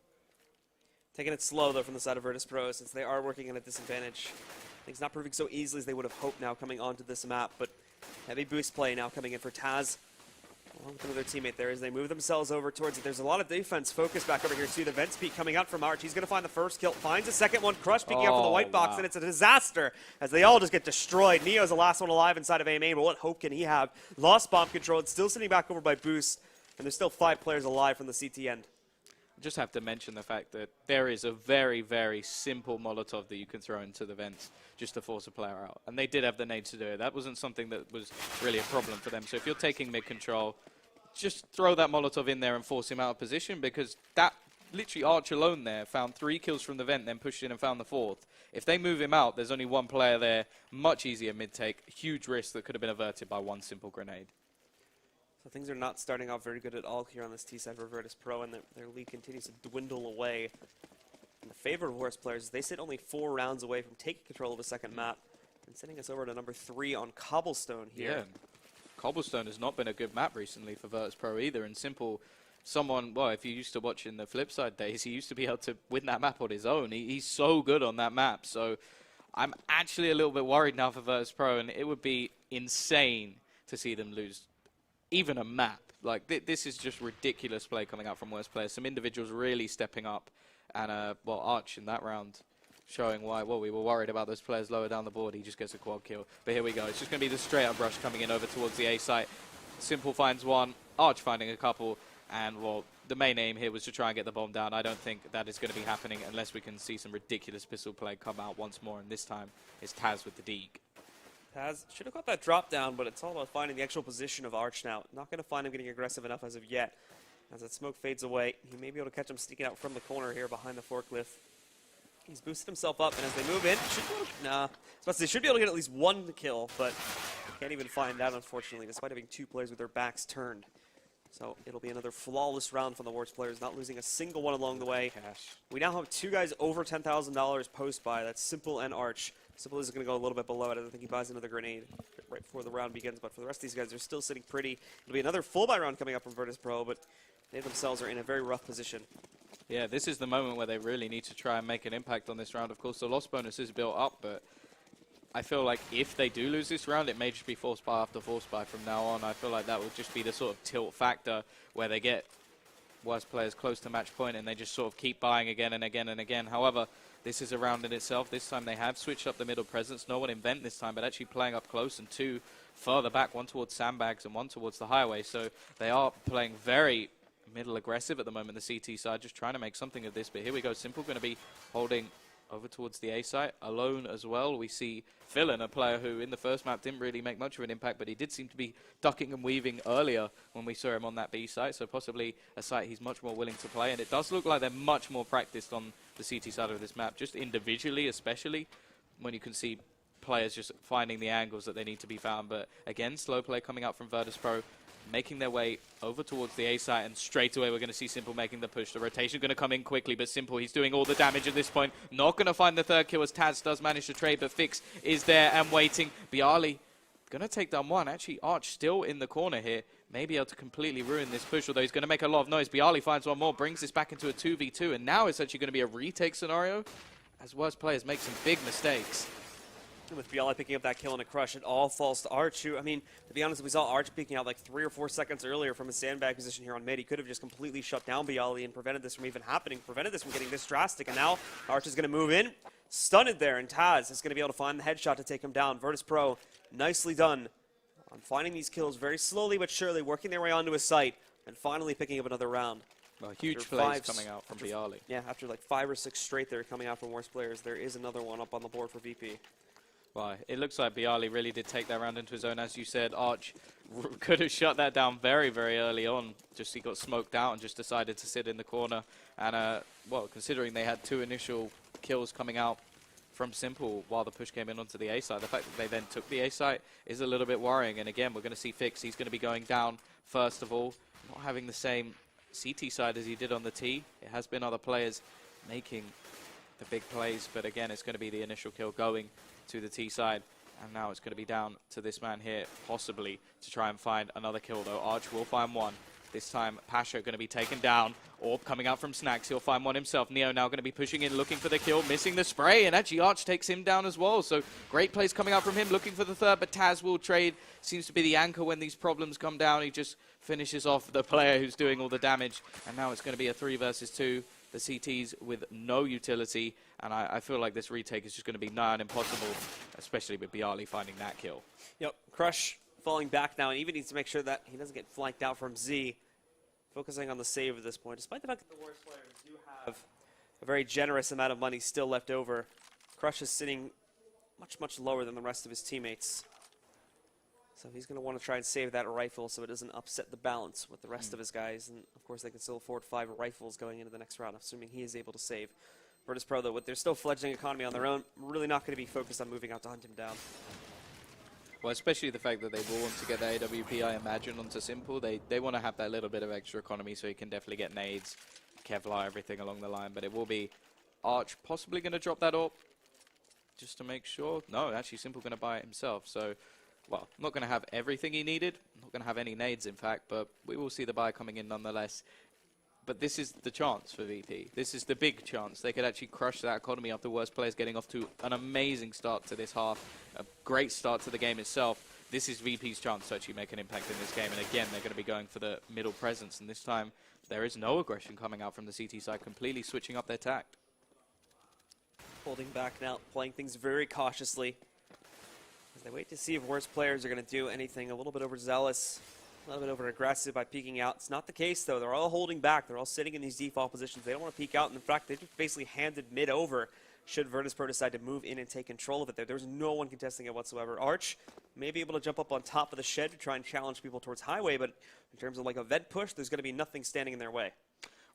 Taking it slow, though, from the side of Virtus Pro, since they are working at a disadvantage. Things not proving so easily as they would have hoped now coming onto this map, but heavy boost play now coming in for Taz, along with another teammate there as they move themselves over towards it. There's a lot of defense focus back over here, too. The vent peak coming out from Arch. He's going to find the first kill, finds a second one. Crush peeking out for the white box, and it's a disaster as they all just get destroyed. Neo's the last one alive inside of A main, but what hope can he have? Lost bomb control. It's still sitting back over by Boost, and there's still 5 players alive from the CT end. Just have to mention the fact that there is a very, very simple Molotov that you can throw into the vents just to force a player out. And they did have the nades to do it. That wasn't something that was really a problem for them. So if you're taking mid-control, just throw that Molotov in there and force him out of position, because that literally Arch alone there found 3 kills from the vent, then pushed in and found the 4th. If they move him out, there's only 1 player there. Much easier mid-take. Huge risk that could have been averted by 1 simple grenade. So things are not starting off very good at all here on this T-side for Virtus Pro, and their lead continues to dwindle away. In the favor of worst players, they sit only 4 rounds away from taking control of the second map and sending us over to number 3 on Cobblestone here. Yeah. Cobblestone has not been a good map recently for Virtus Pro either, and Simple, someone, well, if you used to watch in the flip side days, he used to be able to win that map on his own. He's so good on that map, so I'm actually a little bit worried now for Virtus Pro, and it would be insane to see them lose even a map. Like, this is just ridiculous play coming out from worst players. Some individuals really stepping up, and, well, Arch in that round showing why, well, we were worried about those players lower down the board. He just gets a quad kill. But here we go. It's just going to be the straight-up rush coming in over towards the A site. Simple finds 1, Arch finding a couple, and, well, the main aim here was to try and get the bomb down. I don't think that is going to be happening unless we can see some ridiculous pistol play come out once more, and this time it's Taz with the Deke. Taz should have got that drop down, but it's all about finding the actual position of Arch now. Not going to find him getting aggressive enough as of yet. As that smoke fades away, he may be able to catch him sneaking out from the corner here behind the forklift. He's boosted himself up, and as they move in, should be able to get at least 1 kill, but can't even find that, unfortunately, despite having 2 players with their backs turned. So it'll be another flawless round from the Warts players, not losing a single one along the way. Cash. We now have 2 guys over $10,000 post-buy. That's Simple and Arch. Simple is going to go a little bit below it. I don't think he buys another grenade right before the round begins, but for the rest of these guys, they're still sitting pretty. It'll be another full buy round coming up from Virtus Pro, but they themselves are in a very rough position. Yeah, this is the moment where they really need to try and make an impact on this round. Of course, the loss bonus is built up, but I feel like if they do lose this round, it may just be force buy after force buy from now on. I feel like that would just be the sort of tilt factor where they get worst players close to match point and they just sort of keep buying again and again and again. However, this is a round in itself. This time they have switched up the middle presence. No one in vent this time, but actually playing up close, and 2 further back, 1 towards sandbags and 1 towards the highway. So they are playing very middle aggressive at the moment, the CT side, just trying to make something of this. But here we go. Simple going to be holding over towards the A site, alone as well. We see Philin, a player who in the first map didn't really make much of an impact, but he did seem to be ducking and weaving earlier when we saw him on that B site, so possibly a site he's much more willing to play, and it does look like they're much more practiced on the CT side of this map, just individually especially, when you can see players just finding the angles that they need to be found. But again, slow play coming out from Virtus.pro, making their way over towards the A site, and straight away we're going to see Simple making the push. The rotation going to come in quickly, but Simple, he's doing all the damage at this point. Not going to find the third kill as Taz does manage to trade, but Fix is there and waiting. Bialy going to take down one. Actually, Arch still in the corner here. May be able to completely ruin this push, although he's going to make a lot of noise. Bialy finds one more, brings this back into a 2v2, and now it's actually going to be a retake scenario as worst players make some big mistakes. With Bialy picking up that kill and a crush, it all falls to Arch, who, I mean, to be honest, we saw Arch peeking out like 3 or 4 seconds earlier from his sandbag position here on mid. He could have just completely shut down Bialy and prevented this from even happening, prevented this from getting this drastic. And now Arch is going to move in, stunned there, and Taz is going to be able to find the headshot to take him down. Virtus.pro, nicely done on finding these kills very slowly but surely, working their way onto his site, and finally picking up another round. Well, huge plays coming out from Bialy. Yeah, after like 5 or 6 straight there coming out from worst players, there is another one up on the board for VP. Well, it looks like Bialy really did take that round into his own. As you said, Arch could have shut that down very, very early on. Just he got smoked out and just decided to sit in the corner. And, well, considering they had 2 initial kills coming out from Simple while the push came in onto the A site, the fact that they then took the A site is a little bit worrying. And again, we're going to see Fix. He's going to be going down first of all, not having the same CT side as he did on the T. It has been other players making the big plays, but again, it's going to be the initial kill going to the T side, and now it's going to be down to this man here, possibly to try and find another kill, though. Arch will find one. This time, Pasha going to be taken down. Orb coming out from Snacks. He'll find one himself. Neo now going to be pushing in, looking for the kill, missing the spray, and actually Arch takes him down as well. So great plays coming out from him, looking for the third, but Taz will trade. Seems to be the anchor when these problems come down. He just finishes off the player who's doing all the damage, and now it's going to be a 3 versus 2. The CTs with no utility, and I feel like this retake is just going to be nigh on impossible, especially with Bialy finding that kill. Yep, Crush falling back now, and even needs to make sure that he doesn't get flanked out from Z. Focusing on the save at this point, despite the fact that the worst players do have a very generous amount of money still left over. Crush is sitting much, much lower than the rest of his teammates. So he's going to want to try and save that rifle so it doesn't upset the balance with the rest of his guys. And, of course, they can still afford 5 rifles going into the next round, assuming he is able to save. Virtus.pro, though, with their still fledgling economy on their own, really not going to be focused on moving out to hunt him down. Well, especially the fact that they will want to get the AWP, I imagine, onto Simple. They want to have that little bit of extra economy so he can definitely get nades, Kevlar, everything along the line. But it will be Arch possibly going to drop that AWP just to make sure. No, actually, Simple going to buy it himself. So, well, not going to have everything he needed. Not going to have any nades, in fact, but we will see the buy coming in nonetheless. But this is the chance for VP. This is the big chance. They could actually crush that economy after worst players getting off to an amazing start to this half. A great start to the game itself. This is VP's chance to actually make an impact in this game. And again, they're going to be going for the middle presence. And this time, there is no aggression coming out from the CT side, completely switching up their tact. Holding back now, playing things very cautiously. As they wait to see if worst players are going to do anything a little bit overzealous, a little bit over aggressive by peeking out. It's not the case, though. They're all holding back. They're all sitting in these default positions. They don't want to peek out. And in fact, they just basically handed mid over should Virtus.pro decide to move in and take control of it there. There's no one contesting it whatsoever. Arch may be able to jump up on top of the shed to try and challenge people towards highway, but in terms of like a vent push, there's going to be nothing standing in their way.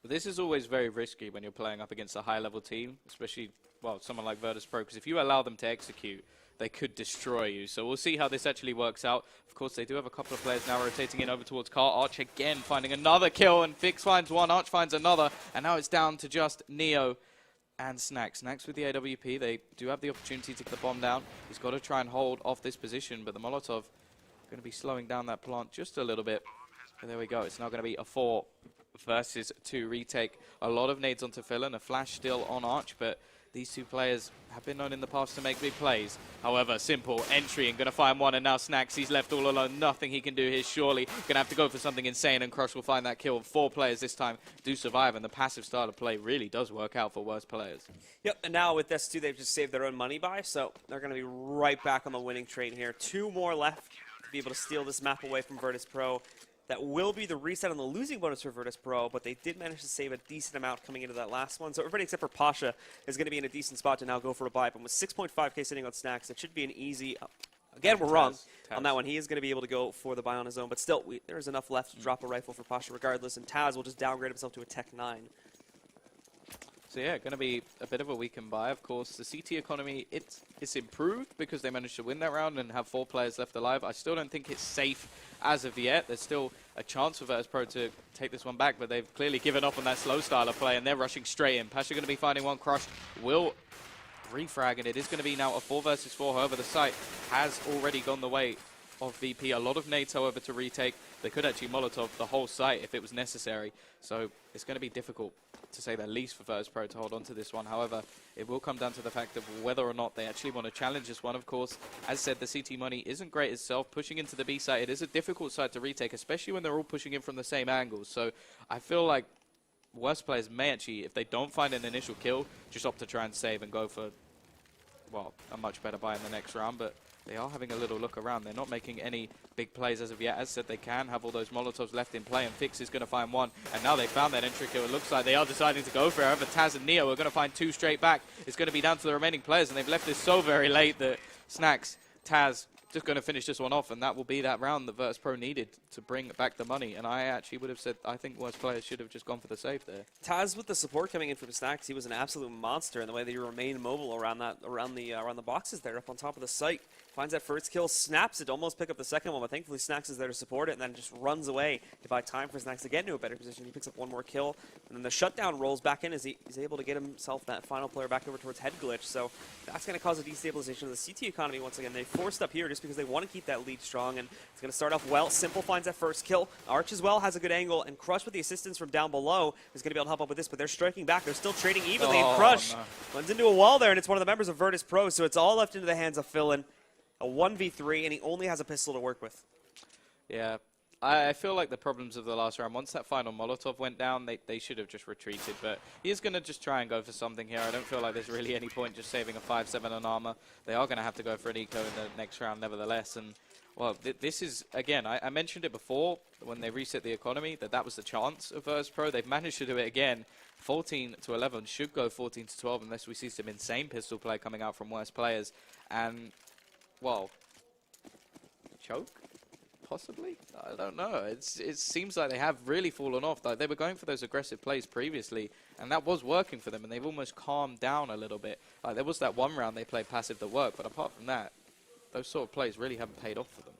Well, this is always very risky when you're playing up against a high-level team, especially, well, someone like Virtus.pro, because if you allow them to execute, they could destroy you. So we'll see how this actually works out. Of course, they do have a couple of players now rotating in over towards Carl. Arch again finding another kill, and Fix finds one, Arch finds another, and now it's down to just Neo and Snacks. Snacks with the AWP. They do have the opportunity to get the bomb down. He's got to try and hold off this position, but the Molotov going to be slowing down that plant just a little bit. And there we go. It's now going to be a 4 versus 2 retake. A lot of nades onto Philin, a flash still on Arch, but these two players have been known in the past to make big plays. However, Simple entry and going to find one, and now Snacks, he's left all alone. Nothing he can do here, surely. Going to have to go for something insane, and Crush will find that kill. 4 players this time do survive, and the passive style of play really does work out for worse players. Yep, and now with this 2, they've just saved their own money by, so they're going to be right back on the winning train here. 2 more left to be able to steal this map away from Virtus.pro. That will be the reset on the losing bonus for Virtus Pro, but they did manage to save a decent amount coming into that last one. So everybody except for Pasha is going to be in a decent spot to now go for a buy. But with 6.5k sitting on Snacks, it should be an easy... Again, we're wrong on that one. He is going to be able to go for the buy on his own. But still, there's enough left to drop a rifle for Pasha regardless. And Taz will just downgrade himself to a Tech 9. So yeah, going to be a bit of a weakened buy. Of course, the CT economy, it's improved because they managed to win that round and have 4 players left alive. I still don't think it's safe as of yet. There's still a chance for Virtus Pro to take this one back, but they've clearly given up on that slow style of play, and they're rushing straight in. Pasha going to be finding one. Crush will refrag, and it is going to be now a 4 versus 4. However, the site has already gone the way of VP. A lot of nades, however, to retake. They could actually Molotov the whole site if it was necessary. So it's going to be difficult, to say the least, for Virtus Pro to hold on to this one. However, it will come down to the fact of whether or not they actually want to challenge this one. Of course, as said, the CT money isn't great itself. Pushing into the B site, it is a difficult site to retake, especially when they're all pushing in from the same angles. So I feel like worst players may actually, if they don't find an initial kill, just opt to try and save and go for, well, a much better buy in the next round. But they are having a little look around. They're not making any big plays as of yet. As said, they can have all those Molotovs left in play, and Fix is going to find one. And now they found that entry kill. It looks like they are deciding to go for it. However, Taz and Neo are going to find 2 straight back. It's going to be down to the remaining players, and they've left this so very late that Snacks, Taz, just going to finish this one off, and that will be that round that Virtus Pro needed to bring back the money. And I actually would have said, I think worst players should have just gone for the save there. Taz, with the support coming in from Snacks, he was an absolute monster in the way that he remained mobile around the boxes there up on top of the site. Finds that first kill, snaps it, almost pick up the second one, but thankfully Snacks is there to support it, and then just runs away to buy time for Snacks to get into a better position. He picks up one more kill, and then the shutdown rolls back in as he's able to get himself that final player back over towards head glitch. So that's going to cause a destabilization of the CT economy once again. They forced up here just because they want to keep that lead strong, and it's going to start off well. Simple finds that first kill. Arch as well has a good angle, and Crush with the assistance from down below is going to be able to help up with this, but they're striking back. They're still trading evenly, and Crush runs into a wall there, and it's one of the members of Virtus Pro, so it's all left into the hands of Philin. A 1v3, and he only has a pistol to work with. Yeah, I feel like the problems of the last round, once that final Molotov went down, they should have just retreated. But he is going to just try and go for something here. I don't feel like there's really any point just saving a 5-7 on armor. They are going to have to go for an eco in the next round nevertheless. And, well, this is, again, I mentioned it before when they reset the economy, that was the chance of Virtus Pro. They've managed to do it again. 14 to 11 should go 14 to 12 unless we see some insane pistol play coming out from worse players. And, well, choke? Possibly? I don't know. It seems like they have really fallen off. Like, they were going for those aggressive plays previously, and that was working for them, and they've almost calmed down a little bit. Like, there was that one round they played passive that worked, but apart from that, those sort of plays really haven't paid off for them.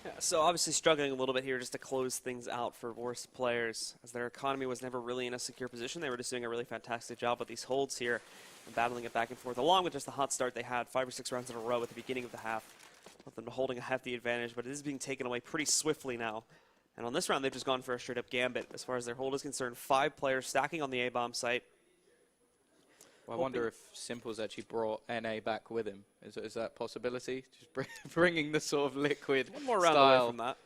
Yeah, so obviously struggling a little bit here just to close things out for worse players, as their economy was never really in a secure position. They were just doing a really fantastic job with these holds here and battling it back and forth, along with just the hot start they had 5 or 6 rounds in a row at the beginning of the half. With them holding a hefty advantage, but it is being taken away pretty swiftly now. And on this round, they've just gone for a straight-up gambit. As far as their hold is concerned, 5 players stacking on the A-bomb site. Well, I wonder if Simple's actually brought NA back with him. Is that a possibility? Just bringing the sort of liquid one more round style. away from that.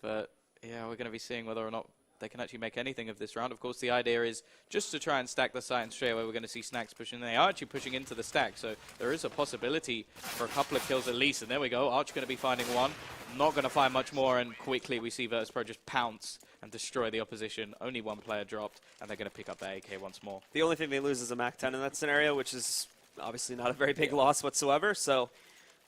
But, yeah, we're going to be seeing whether or not they can actually make anything of this round. Of course, the idea is just to try and stack the site, and straight away we're going to see Snacks pushing. They are actually pushing into the stack, so there is a possibility for a couple of kills at least. And there we go. Arch going to be finding one. Not going to find much more, and quickly we see Virtus Pro just pounce and destroy the opposition. Only one player dropped, and they're going to pick up their AK once more. The only thing they lose is a MAC-10 in that scenario, which is obviously not a very big loss whatsoever. So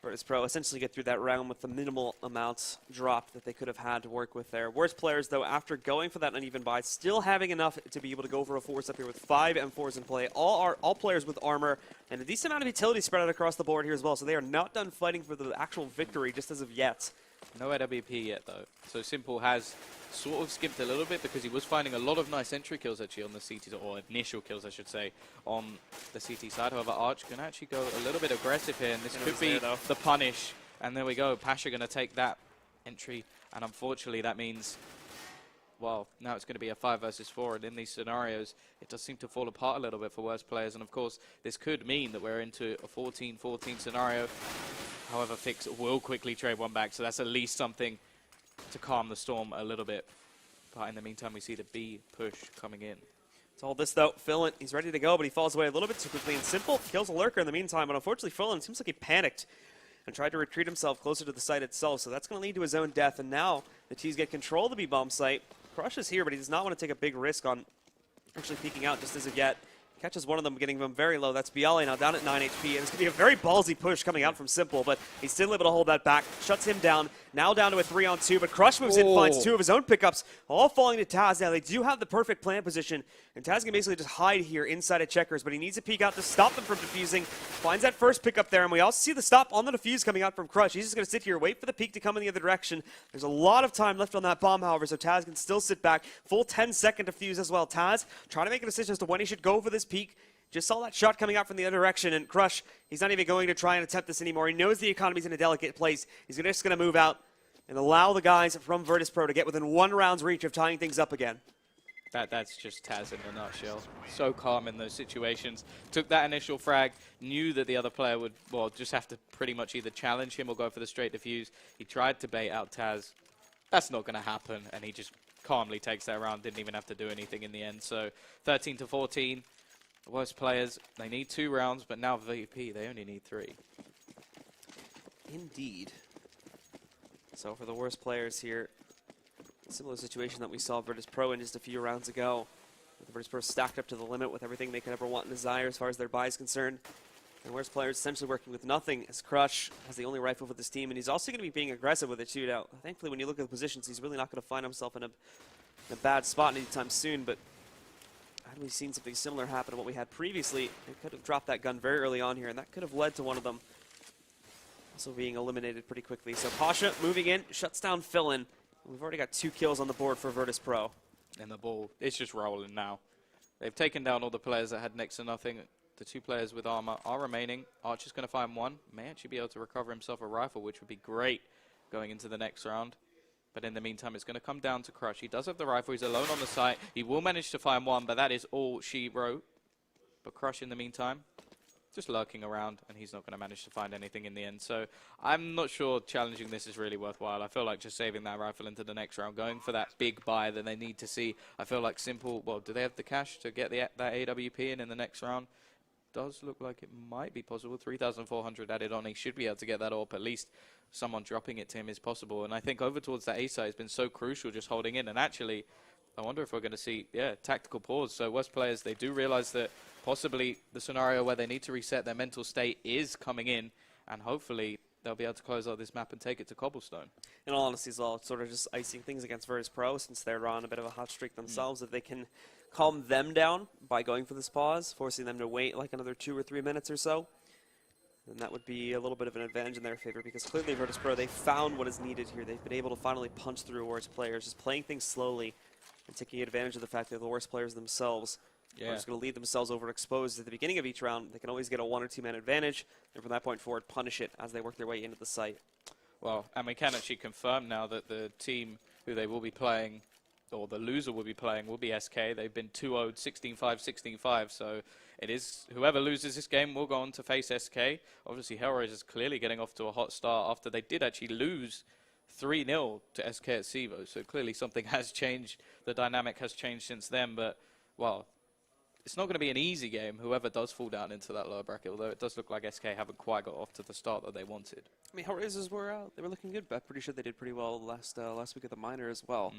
Virtus Pro essentially get through that round with the minimal amounts dropped that they could have had to work with there. Worst players, though, after going for that uneven buy, still having enough to be able to go for a force up here with 5 M4s in play. All players with armor and a decent amount of utility spread out across the board here as well. So they are not done fighting for the actual victory just as of yet. No AWP yet, though. So Simple has sort of skipped a little bit because he was finding a lot of nice entry kills actually on the CT, or initial kills, I should say, on the CT side. However, Arch can actually go a little bit aggressive here, and this could be the punish. And there we go. Pasha going to take that entry, and unfortunately that means, well, now it's going to be a 5 versus 4, and in these scenarios, it does seem to fall apart a little bit for worse players. And of course, this could mean that we're into a 14-14 scenario. However, Fix will quickly trade one back, so that's at least something to calm the storm a little bit. But in the meantime, we see the B push coming in. It's all this, though. Philin, he's ready to go, but he falls away a little bit too quickly. And Simple kills a lurker in the meantime, but unfortunately, Philin seems like he panicked and tried to retreat himself closer to the site itself. So that's going to lead to his own death. And now the T's get control of the B-bomb site. Crush is here, but he does not want to take a big risk on actually peeking out just as of yet. Catches one of them, getting them very low. That's Bialy now down at 9 HP. And it's going to be a very ballsy push coming out from Simple, but he's still able to hold that back. Shuts him down. Now down to a 3-on-2, but Crush moves in, finds two of his own pickups, all falling to Taz. Now they do have the perfect plant position, and Taz can basically just hide here inside of Checkers, but he needs to peek out to stop them from defusing. Finds that first pickup there, and we also see the stop on the defuse coming out from Crush. He's just going to sit here, wait for the peek to come in the other direction. There's a lot of time left on that bomb, however, so Taz can still sit back. Full 10-second defuse as well. Taz trying to make a decision as to when he should go for this peek. Just saw that shot coming out from the other direction, and Crush, he's not even going to try and attempt this anymore. He knows the economy's in a delicate place. He's just going to move out and allow the guys from Virtus.pro to get within 1 round's reach of tying things up again. That's just Taz in a nutshell. So calm in those situations. Took that initial frag, knew that the other player would, well, just have to pretty much either challenge him or go for the straight defuse. He tried to bait out Taz. That's not going to happen, and he just calmly takes that round. Didn't even have to do anything in the end. So 13-14. The worst players, they need 2 rounds, but now VP, they only need 3. Indeed. So for the worst players here, similar situation that we saw Virtus.pro in just a few rounds ago. With Virtus.pro stacked up to the limit with everything they could ever want and desire as far as their buy is concerned. And worst players essentially working with nothing, as Crush has the only rifle for this team, and he's also going to be being aggressive with it too. Now, thankfully, when you look at the positions, he's really not going to find himself in a bad spot anytime soon, but had we seen something similar happen to what we had previously, they could have dropped that gun very early on here, and that could have led to one of them also being eliminated pretty quickly. So Pasha moving in, shuts down Fillin. We've already got 2 kills on the board for Virtus.pro. And the ball, it's just rolling now. They've taken down all the players that had next to nothing. The 2 players with armor are remaining. Archer's going to find one. May actually be able to recover himself a rifle, which would be great going into the next round. But in the meantime, it's going to come down to Crush. He does have the rifle. He's alone on the site. He will manage to find one, but that is all she wrote. But Crush, in the meantime, just lurking around, and he's not going to manage to find anything in the end. So I'm not sure challenging this is really worthwhile. I feel like just saving that rifle into the next round, going for that big buy that they need to see. I feel like Simple, well, do they have the cash to get that AWP in the next round? Does look like it might be possible. 3,400 added on. He should be able to get that up. At least someone dropping it to him is possible. And I think over towards that A side has been so crucial just holding in. And actually, I wonder if we're going to see, tactical pause. So West players, they do realize that possibly the scenario where they need to reset their mental state is coming in. And hopefully they'll be able to close out this map and take it to Cobblestone. In all honesty as well, it's sort of just icing things against Virtus.pro since they're on a bit of a hot streak themselves. If they can calm them down by going for this pause, forcing them to wait like another 2 or 3 minutes or so, then that would be a little bit of an advantage in their favor, because clearly Virtus.pro, they found what is needed here. They've been able to finally punch through worst players, just playing things slowly and taking advantage of the fact that they're the worst players themselves. They're just going to leave themselves overexposed at the beginning of each round. They can always get a 1 or 2 man advantage, and from that point forward, punish it as they work their way into the site. Well, and we can actually confirm now that the team who they will be playing, or the loser will be playing, will be SK. They've been 2-0'd, 16-5, 16-5, so it is whoever loses this game will go on to face SK. Obviously, Hellraisers is clearly getting off to a hot start after they did actually lose 3-0 to SK at Sivo, so clearly something has changed. The dynamic has changed since then, but, well, it's not going to be an easy game, whoever does fall down into that lower bracket, although it does look like SK haven't quite got off to the start that they wanted. I mean, Hellraisers were they were looking good, but I'm pretty sure they did pretty well last week at the minor as well.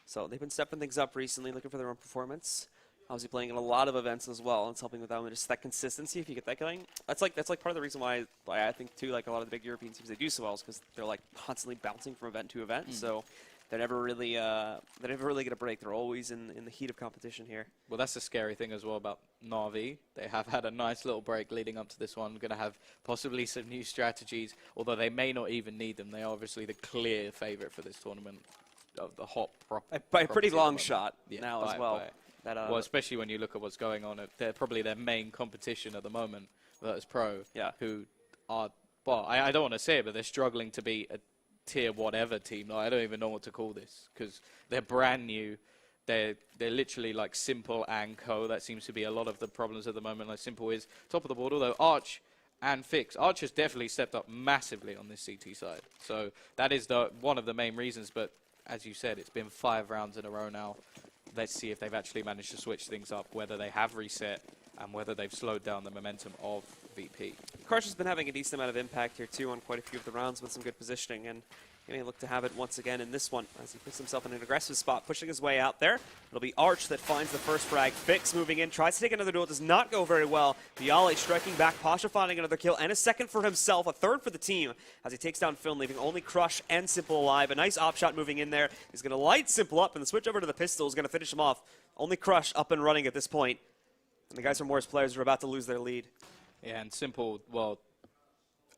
So they've been stepping things up recently, looking for their own performance. Obviously playing in a lot of events as well, and it's helping with that one. Just that consistency, if you get that going, that's like part of the reason why I think too, like a lot of the big European teams, they do so well, is because they're like constantly bouncing from event to event. So they're never really get a break. They're always in the heat of competition here. Well, that's the scary thing as well about Na'Vi. They have had a nice little break leading up to this one. Going to have possibly some new strategies, although they may not even need them. They are obviously the clear favorite for this tournament. Of the hot by a pretty long shot now as well. Well, especially when you look at what's going on. They're probably their main competition at the moment, Virtus.pro, who are, well, I don't want to say it, but they're struggling to be a tier whatever team. Like, I don't even know what to call this, because they're brand new. They're literally like Simple and Co. That seems to be a lot of the problems at the moment. Like Simple is top of the board, although Arch and Fix. Arch has definitely stepped up massively on this CT side. So that is one of the main reasons, but as you said, it's been 5 rounds in a row now. Let's see if they've actually managed to switch things up, whether they have reset and whether they've slowed down the momentum of VP. Crush has been having a decent amount of impact here too on quite a few of the rounds with some good positioning, and he may look to have it once again in this one as he puts himself in an aggressive spot, pushing his way out there. It'll be Arch that finds the first frag. Fix moving in, tries to take another duel, does not go very well. Biale striking back, Pasha finding another kill, and a second for himself, a third for the team as he takes down Phil, leaving only Crush and Simple alive. A nice op shot moving in there. He's going to light Simple up, and the switch over to the pistol is going to finish him off. Only Crush up and running at this point, and the guys from Worst Players are about to lose their lead. Yeah, and Simple, well,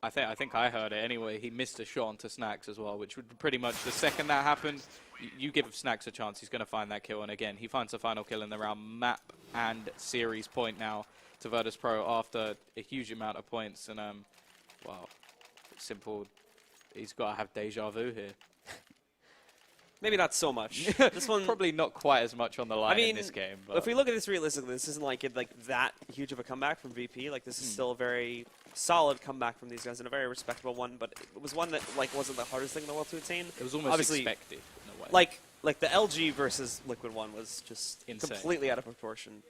I think I heard it anyway. He missed a shot onto Snacks as well, which would pretty much, the second that happened, you give Snacks a chance, he's going to find that kill. And again, he finds the final kill in the round. Map and series point now to Virtus Pro after a huge amount of points. And, well, Simple, he's got to have deja vu here. Maybe not so much. This one probably not quite as much on the line in this game. But if we look at this realistically, this isn't like that huge of a comeback from VP. Like this is still a very solid comeback from these guys and a very respectable one. But it was one that like wasn't the hardest thing in the world to attain. It was almost obviously expected in a way. Like the LG versus Liquid one was just insane, completely out of proportion.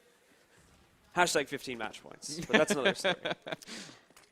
Hashtag 15 match points. But that's another story.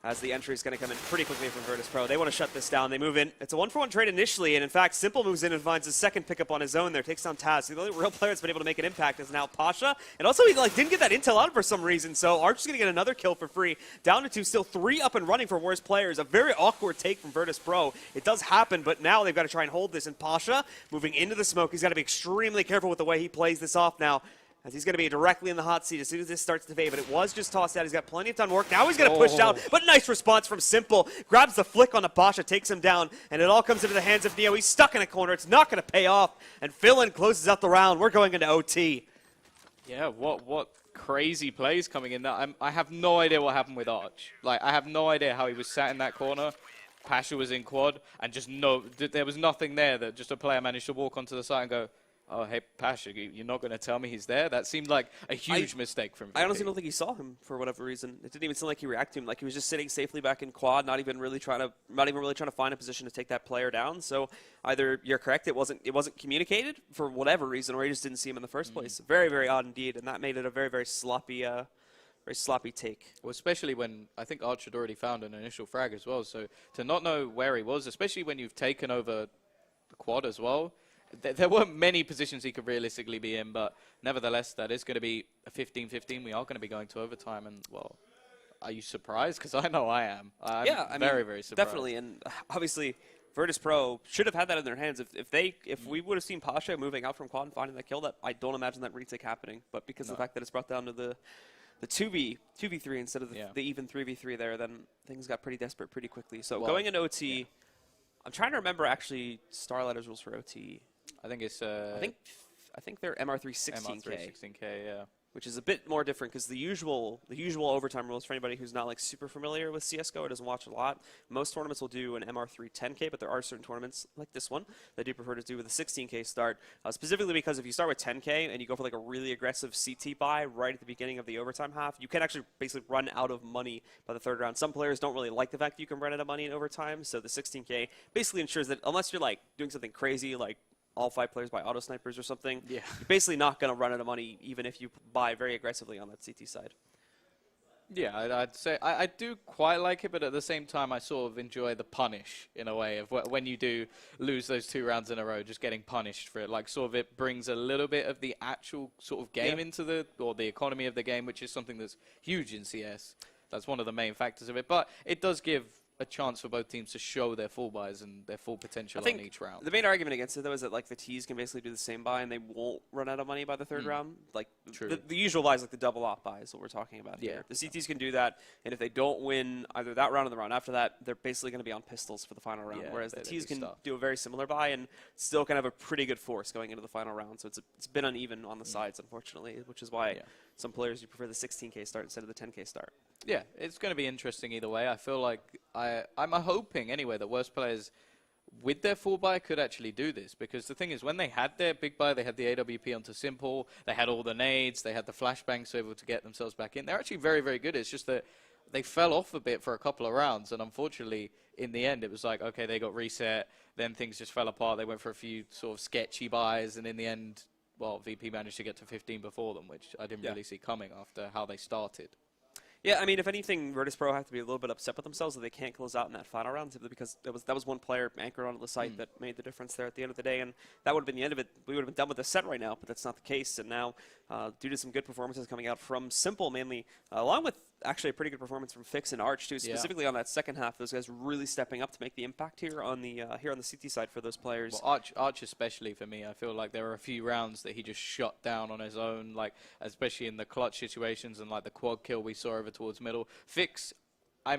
As the entry is going to come in pretty quickly from Virtus Pro. They want to shut this down. They move in. It's a 1-for-1 trade initially, and in fact, Simple moves in and finds his second pickup on his own there. Takes down Taz. The only real player that's been able to make an impact is now Pasha. And also, he didn't get that intel out for some reason, so Arch is going to get another kill for free. Down to 2, still 3 up and running for Worst Players. A very awkward take from Virtus Pro. It does happen, but now they've got to try and hold this. And Pasha, moving into the smoke, he's got to be extremely careful with the way he plays this off now, as he's going to be directly in the hot seat as soon as this starts to fade. But it was just tossed out. He's got plenty of time to work. Now he's going to push down. But nice response from Simple. Grabs the flick on the Pasha, takes him down, and it all comes into the hands of Neo. He's stuck in a corner. It's not going to pay off. And Philin closes out the round. We're going into OT. Yeah, what crazy plays coming in. I have no idea what happened with Arch. Like, I have no idea how he was sat in that corner. Pasha was in quad, and just there was nothing there that just a player managed to walk onto the side and go, oh, hey, Pasha, you're not going to tell me he's there? That seemed like a huge mistake from VP. I honestly don't think he saw him for whatever reason. It didn't even seem like he reacted to him. Like he was just sitting safely back in quad, not even really trying to find a position to take that player down. So either you're correct, it wasn't communicated for whatever reason, or he just didn't see him in the first place. Very, very odd indeed, and that made it a very, very sloppy take. Well, especially when I think Arch had already found an initial frag as well. So to not know where he was, especially when you've taken over the quad as well, there weren't many positions he could realistically be in, but nevertheless, that is going to be a 15-15. We are going to be going to overtime, and, well, are you surprised? Because I know I am. I'm very, very surprised. Definitely, and obviously, Virtus Pro should have had that in their hands. If we would have seen Pasha moving out from quad and finding that kill, that I don't imagine that retake happening. But because of the fact that it's brought down to the 2v3 instead of the even 3v3 there, then things got pretty desperate pretty quickly. So going into OT, I'm trying to remember actually StarLadder's rules for OT. I think it's I think they're MR3 16K. MR3 16K, yeah. Which is a bit more different because the usual overtime rules for anybody who's not like super familiar with CS:GO or doesn't watch a lot, most tournaments will do an MR3 10K, but there are certain tournaments like this one that do prefer to do with a 16K start, specifically because if you start with 10K and you go for like a really aggressive CT buy right at the beginning of the overtime half, you can actually basically run out of money by the third round. Some players don't really like the fact that you can run out of money in overtime, so the 16K basically ensures that unless you're like doing something crazy like all 5 players buy auto snipers or something, you're basically not going to run out of money even if you buy very aggressively on that CT side. Yeah, I'd say I do quite like it, but at the same time I sort of enjoy the punish in a way of when you do lose those 2 rounds in a row, just getting punished for it. Like sort of it brings a little bit of the actual sort of game into the economy of the game, which is something that's huge in CS. That's one of the main factors of it, but it does give a chance for both teams to show their full buys and their full potential on each round. The main argument against it, though, is that like the Ts can basically do the same buy and they won't run out of money by the third round. Like the usual buys, like the double op buys, what we're talking about here. The CTs can do that, and if they don't win either that round or the round after that, they're basically going to be on pistols for the final round. Whereas the Ts can do a very similar buy and still kind of have a pretty good force going into the final round. So it's been uneven on the sides, unfortunately, which is why some players do prefer the 16K start instead of the 10K start. Yeah, it's going to be interesting either way. I feel like I'm hoping anyway that Worst Players with their full buy could actually do this, because the thing is when they had their big buy, they had the AWP onto Simple, they had all the nades, they had the flashbangs so able to get themselves back in. They're actually very, very good. It's just that they fell off a bit for a couple of rounds, and unfortunately in the end it was like, okay, they got reset, then things just fell apart. They went for a few sort of sketchy buys, and in the end, well, VP managed to get to 15 before them, which I didn't really see coming after how they started. Yeah, I mean, if anything, Virtus Pro have to be a little bit upset with themselves that they can't close out in that final round simply because that was one player anchored onto the site that made the difference there at the end of the day, and that would have been the end of it. We would have been done with the set right now, but that's not the case. And now, due to some good performances coming out from Simple mainly, along with actually a pretty good performance from Fix and Arch too, specifically on that second half, those guys really stepping up to make the impact here on the CT side for those players. Well, Arch especially for me, I feel like there were a few rounds that he just shut down on his own, like especially in the clutch situations and like the quad kill we saw over towards middle. Fix,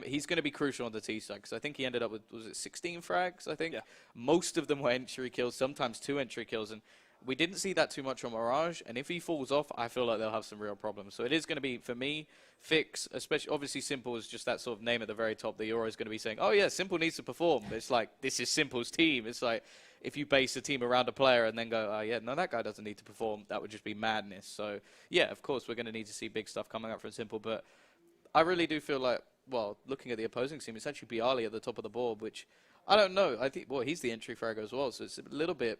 he's going to be crucial on the T side because I think he ended up with, was it 16 frags, I think? Yeah. Most of them were entry kills, sometimes 2 entry kills, and we didn't see that too much on Mirage, and if he falls off, I feel like they'll have some real problems. So it is going to be, for me, Fix, especially, obviously Simple is just that sort of name at the very top that you're always going to be saying, oh yeah, Simple needs to perform. It's like, this is Simple's team. It's like, if you base a team around a player and then go, oh yeah, no, that guy doesn't need to perform, that would just be madness. So yeah, of course, we're going to need to see big stuff coming up from Simple, but I really do feel like, well, looking at the opposing team, it's actually Bialy at the top of the board, which, I don't know, I think, well, he's the entry fragger as well, so it's a little bit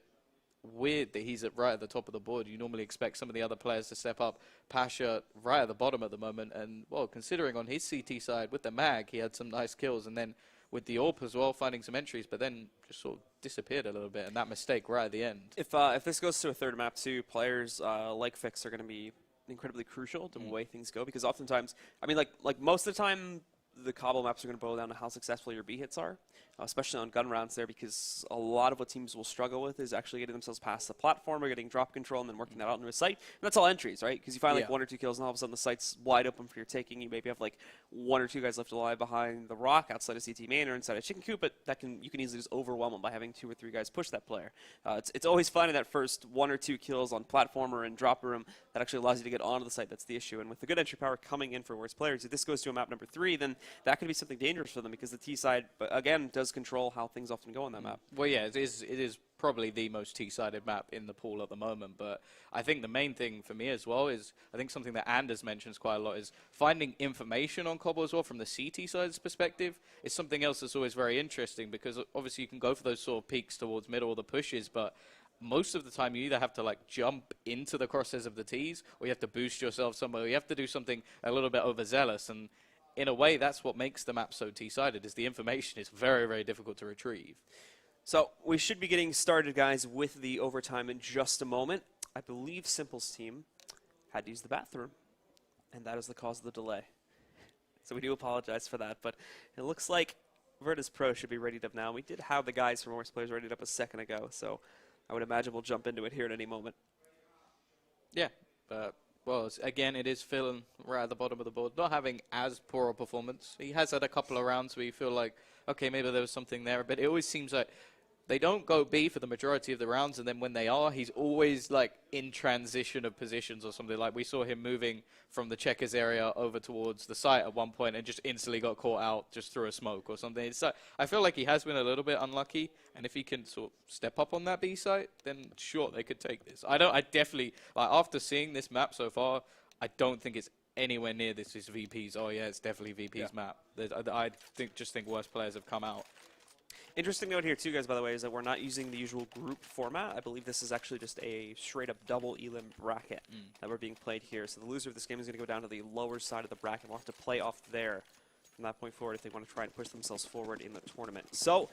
weird that he's right at the top of the board. You normally expect some of the other players to step up. Pasha right at the bottom at the moment, and well, considering on his CT side with the mag, he had some nice kills, and then with the AWP as well, finding some entries, but then just sort of disappeared a little bit, and that mistake right at the end. If this goes to a third map too, players like Fix are going to be incredibly crucial to the way things go, because oftentimes, I mean, like most of the time, the Cobble maps are going to boil down to how successful your B hits are, especially on gun rounds there, because a lot of what teams will struggle with is actually getting themselves past the platform or getting drop control and then working that out into a site. And that's all entries, right? Because you find like 1 or 2 kills and all of a sudden the site's wide open for your taking. You maybe have like 1 or 2 guys left alive behind the rock outside of CT main or inside a chicken coop, but you can easily just overwhelm them by having 2 or 3 guys push that player. It's always finding that first 1 or 2 kills on platformer and dropper room that actually allows you to get onto the site. That's the issue. And with the good entry power coming in for worse players, if this goes to a map number 3, then that could be something dangerous for them because the T side, again, does control how things often go on that map. Well, yeah, it is probably the most T-sided map in the pool at the moment, but I think the main thing for me as well is, I think something that Anders mentions quite a lot is finding information on Cobble as well from the CT side's perspective is something else that's always very interesting, because obviously you can go for those sort of peaks towards middle or the pushes, but most of the time you either have to like jump into the crosshairs of the Ts, or you have to boost yourself somewhere, or you have to do something a little bit overzealous, and in a way, that's what makes the map so T-sided, is the information is very, very difficult to retrieve. So we should be getting started, guys, with the overtime in just a moment. I believe Simple's team had to use the bathroom, and that is the cause of the delay. So we do apologize for that, but it looks like Virtus Pro should be readied up now. We did have the guys from Worst Players readied up a second ago, so I would imagine we'll jump into it here at any moment. Yeah, but well, again, it is Phil right at the bottom of the board, not having as poor a performance. He has had a couple of rounds where you feel like, okay, maybe there was something there, but it always seems like they don't go B for the majority of the rounds, and then when they are, he's always like in transition of positions or something. Like we saw him moving from the checkers area over towards the site at one point and just instantly got caught out just through a smoke or something. It's like, I feel like he has been a little bit unlucky, and if he can sort of step up on that B site, then sure, they could take this. I definitely, like after seeing this map so far, I don't think it's anywhere near this is VP's. Oh yeah, it's definitely VP's map. I just think worse players have come out. Interesting note here too, guys, by the way, is that we're not using the usual group format. I believe this is actually just a straight-up double elim bracket that we're being played here. So the loser of this game is going to go down to the lower side of the bracket. We'll have to play off there from that point forward if they want to try and push themselves forward in the tournament. So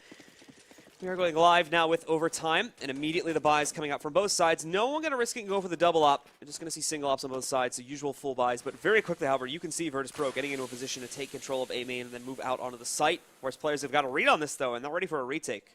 we are going live now with overtime, and immediately the buys coming out from both sides. No one going to risk it and go for the double up. You're just going to see single ups on both sides, so usual full buys. But very quickly, however, you can see Virtus Pro getting into a position to take control of A main and then move out onto the site. Whereas players have got a read on this, though, and they're ready for a retake.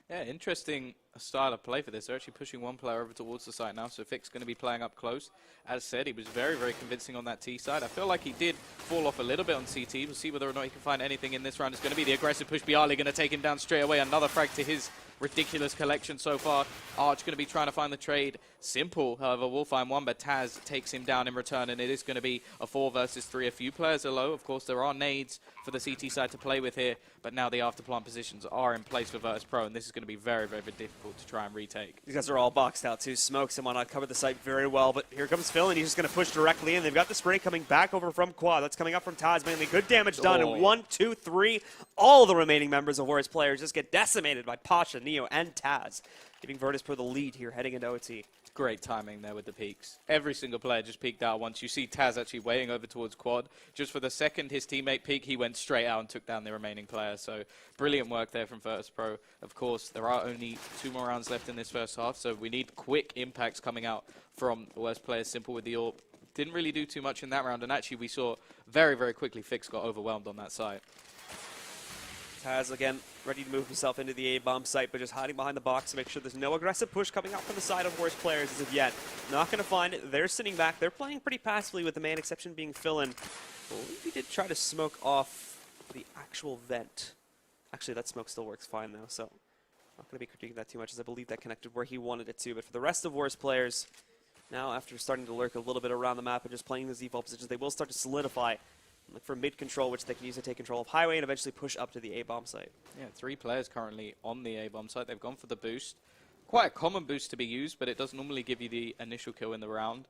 Yeah, interesting style of play for this. They're actually pushing one player over towards the site now, so Fick's going to be playing up close. As said, he was very, very convincing on that T side. I feel like he did fall off a little bit on CT. We'll see whether or not he can find anything in this round. It's going to be the aggressive push. Bialy going to take him down straight away. Another frag to his ridiculous collection so far. Arch going to be trying to find the trade. Simple, however, will find one, but Taz takes him down in return, and it is going to be a 4 versus 3. A few players are low. Of course, there are nades for the CT side to play with here, but now the afterplant positions are in place for Virtus Pro, and this is going to be very, very difficult to try and retake. These guys are all boxed out, too. Smokes and whatnot covered the site very well, but here comes Phil, and he's just going to push directly in. They've got the spray coming back over from Quad. That's coming up from Taz, mainly. Good damage done, and 1, 2, 3. All the remaining members of Warriors players just get decimated by Pasha, Neo, and Taz, giving Virtus Pro the lead here heading into OT. Great timing there with the peaks. Every single player just peeked out once. You see Taz actually waiting over towards quad. Just for the second his teammate peeked, he went straight out and took down the remaining player. So brilliant work there from Virtus Pro. Of course, there are only 2 more rounds left in this first half, so we need quick impacts coming out from the worst players. Simple with the AWP. Didn't really do too much in that round, and actually we saw very, very quickly Fix got overwhelmed on that side. Taz, again, ready to move himself into the A-bomb site, but just hiding behind the box to make sure there's no aggressive push coming out from the side of worst players as of yet. Not going to find it. They're sitting back. They're playing pretty passively with the main exception being Philin. I believe he did try to smoke off the actual vent. Actually, that smoke still works fine, though, so not going to be critiquing that too much, as I believe that connected where he wanted it to. But for the rest of worst players, now after starting to lurk a little bit around the map and just playing the default positions, they will start to solidify. Look for mid-control, which they can use to take control of highway and eventually push up to the A-bomb site. Yeah, 3 players currently on the A-bomb site. They've gone for the boost. Quite a common boost to be used, but it doesn't normally give you the initial kill in the round,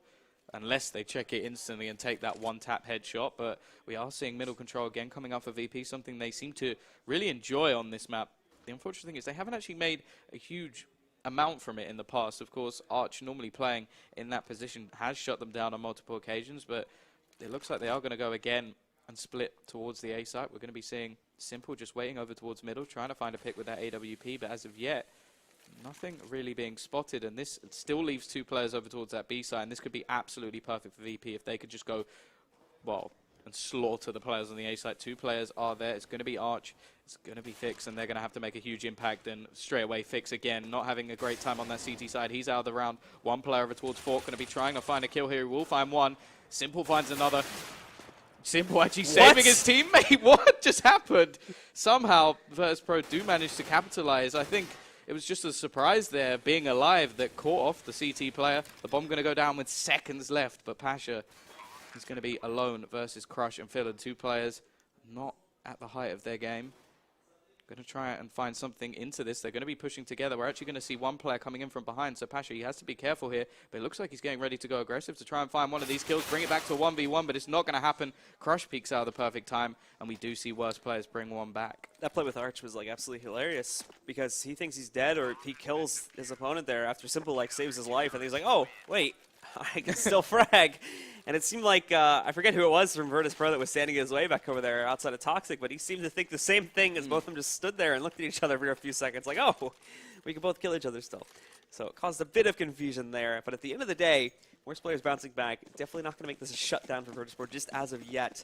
unless they check it instantly and take that one-tap headshot. But we are seeing middle control again coming up for VP, something they seem to really enjoy on this map. The unfortunate thing is they haven't actually made a huge amount from it in the past. Of course, Arch, normally playing in that position, has shut them down on multiple occasions, but it looks like they are going to go again and split towards the A site. We're going to be seeing Simple just waiting over towards middle, trying to find a pick with that AWP, but as of yet, nothing really being spotted, and this still leaves 2 players over towards that B side, and this could be absolutely perfect for VP if they could just go, well, and slaughter the players on the A site. 2 players are there. It's going to be Arch, it's going to be Fix, and they're going to have to make a huge impact, and straight away Fix again, not having a great time on that CT side. He's out of the round. 1 player over towards Fork, going to be trying to find a kill here. He will find 1. Simple finds another. Simple actually saving his teammate. What just happened? Somehow, Virtus Pro do manage to capitalize. I think it was just a surprise there, being alive, that caught off the CT player. The bomb going to go down with seconds left, but Pasha is going to be alone versus Crush and Philin. 2 players not at the height of their game. Going to try and find something into this. They're going to be pushing together. We're actually going to see 1 player coming in from behind. So Pasha, he has to be careful here. But it looks like he's getting ready to go aggressive to try and find one of these kills, bring it back to a 1v1, but it's not going to happen. Crush peeks out of the perfect time, and we do see worse players bring 1 back. That play with Arch was like absolutely hilarious because he thinks he's dead, or he kills his opponent there after Simple like saves his life, and he's like, oh, wait, I can still frag. And it seemed like, I forget who it was from Virtus Pro that was standing his way back over there outside of Toxic, but he seemed to think the same thing as both of them just stood there and looked at each other for a few seconds like, oh, we can both kill each other still. So it caused a bit of confusion there, but at the end of the day, worst players bouncing back. Definitely not going to make this a shutdown for Virtus Pro just as of yet,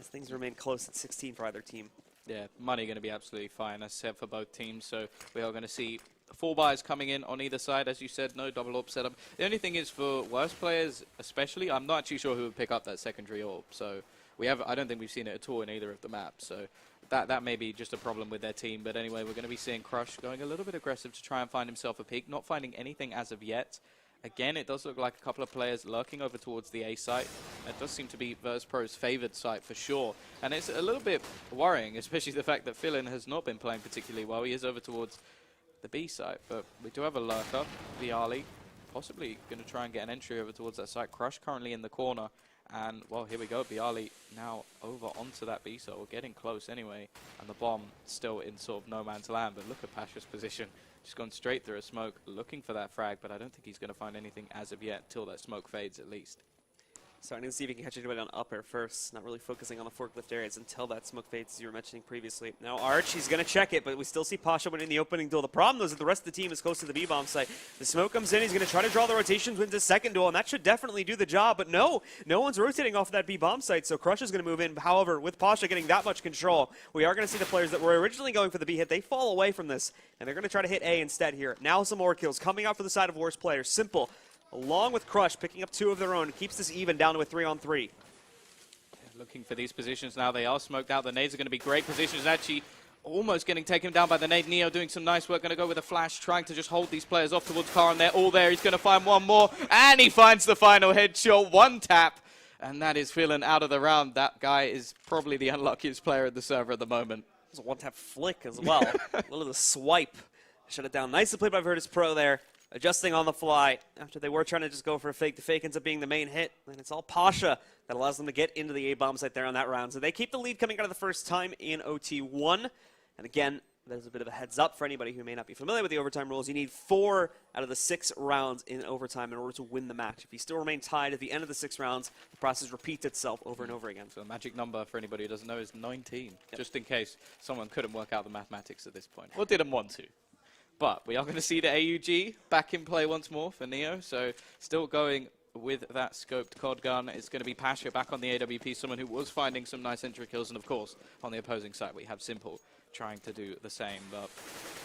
as things remain close at 16 for either team. Yeah, money going to be absolutely fine, as said, for both teams. So we are going to see 4 buys coming in on either side. As you said, no double AWP setup. The only thing is, for worst players especially, I'm not actually sure who would pick up that secondary AWP. So I don't think we've seen it at all in either of the maps. So that may be just a problem with their team. But anyway, we're going to be seeing Crush going a little bit aggressive to try and find himself a peak. Not finding anything as of yet. Again, it does look like a couple of players lurking over towards the A site. It does seem to be Virtus Pro's favored site for sure. And it's a little bit worrying, especially the fact that Philin has not been playing particularly well. He is over towards the B site, but we do have a lurker, Viali, possibly going to try and get an entry over towards that site. Crush currently in the corner, and well, here we go. Viali now over onto that B site. We're getting close anyway, and the bomb still in sort of no man's land. But look at Pasha's position. Just gone straight through a smoke, looking for that frag, but I don't think he's going to find anything as of yet, till that smoke fades at least. Starting to see if he can catch anybody on upper first. Not really focusing on the forklift areas until that smoke fades, as you were mentioning previously. Now Arch, he's going to check it, but we still see Pasha winning the opening duel. The problem, though, is that the rest of the team is close to the B-bomb site. The smoke comes in, he's going to try to draw the rotations, wins his second duel, and that should definitely do the job. But no one's rotating off of that B-bomb site, so Crush is going to move in. However, with Pasha getting that much control, we are going to see the players that were originally going for the B hit, they fall away from this, and they're going to try to hit A instead here. Now some more kills coming out for the side of worst players. Simple, along with Crush, picking up 2 of their own, keeps this even down to a 3-on-3. Looking for these positions now. They are smoked out. The nades are going to be great positions. Actually, almost getting taken down by the nade. Neo doing some nice work. Going to go with a flash, trying to just hold these players off towards Car, and they're all there. He's going to find 1 more, and he finds the final headshot. 1 tap, and that is Philin out of the round. That guy is probably the unluckiest player at the server at the moment. It was a 1-tap flick as well. A little of the swipe. Shut it down. Nicely played by Virtus Pro there. Adjusting on the fly after they were trying to just go for a fake. The fake ends up being the main hit, and it's all Pasha that allows them to get into the A-bomb site there on that round. So they keep the lead coming out of the first time in OT1. And again, There's a bit of a heads up for anybody who may not be familiar with the overtime rules. You need 4 out of the 6 rounds in overtime in order to win the match. If you still remain tied at the end of the 6 rounds, the process repeats itself over and over again. So the magic number, for anybody who doesn't know, is 19, just in case someone couldn't work out the mathematics at this point, or didn't want to. But we are going to see the AUG back in play once more for Neo, so still going with that scoped COD gun. It's going to be Pasha back on the AWP, someone who was finding some nice entry kills, and of course, on the opposing side, we have Simple trying to do the same. But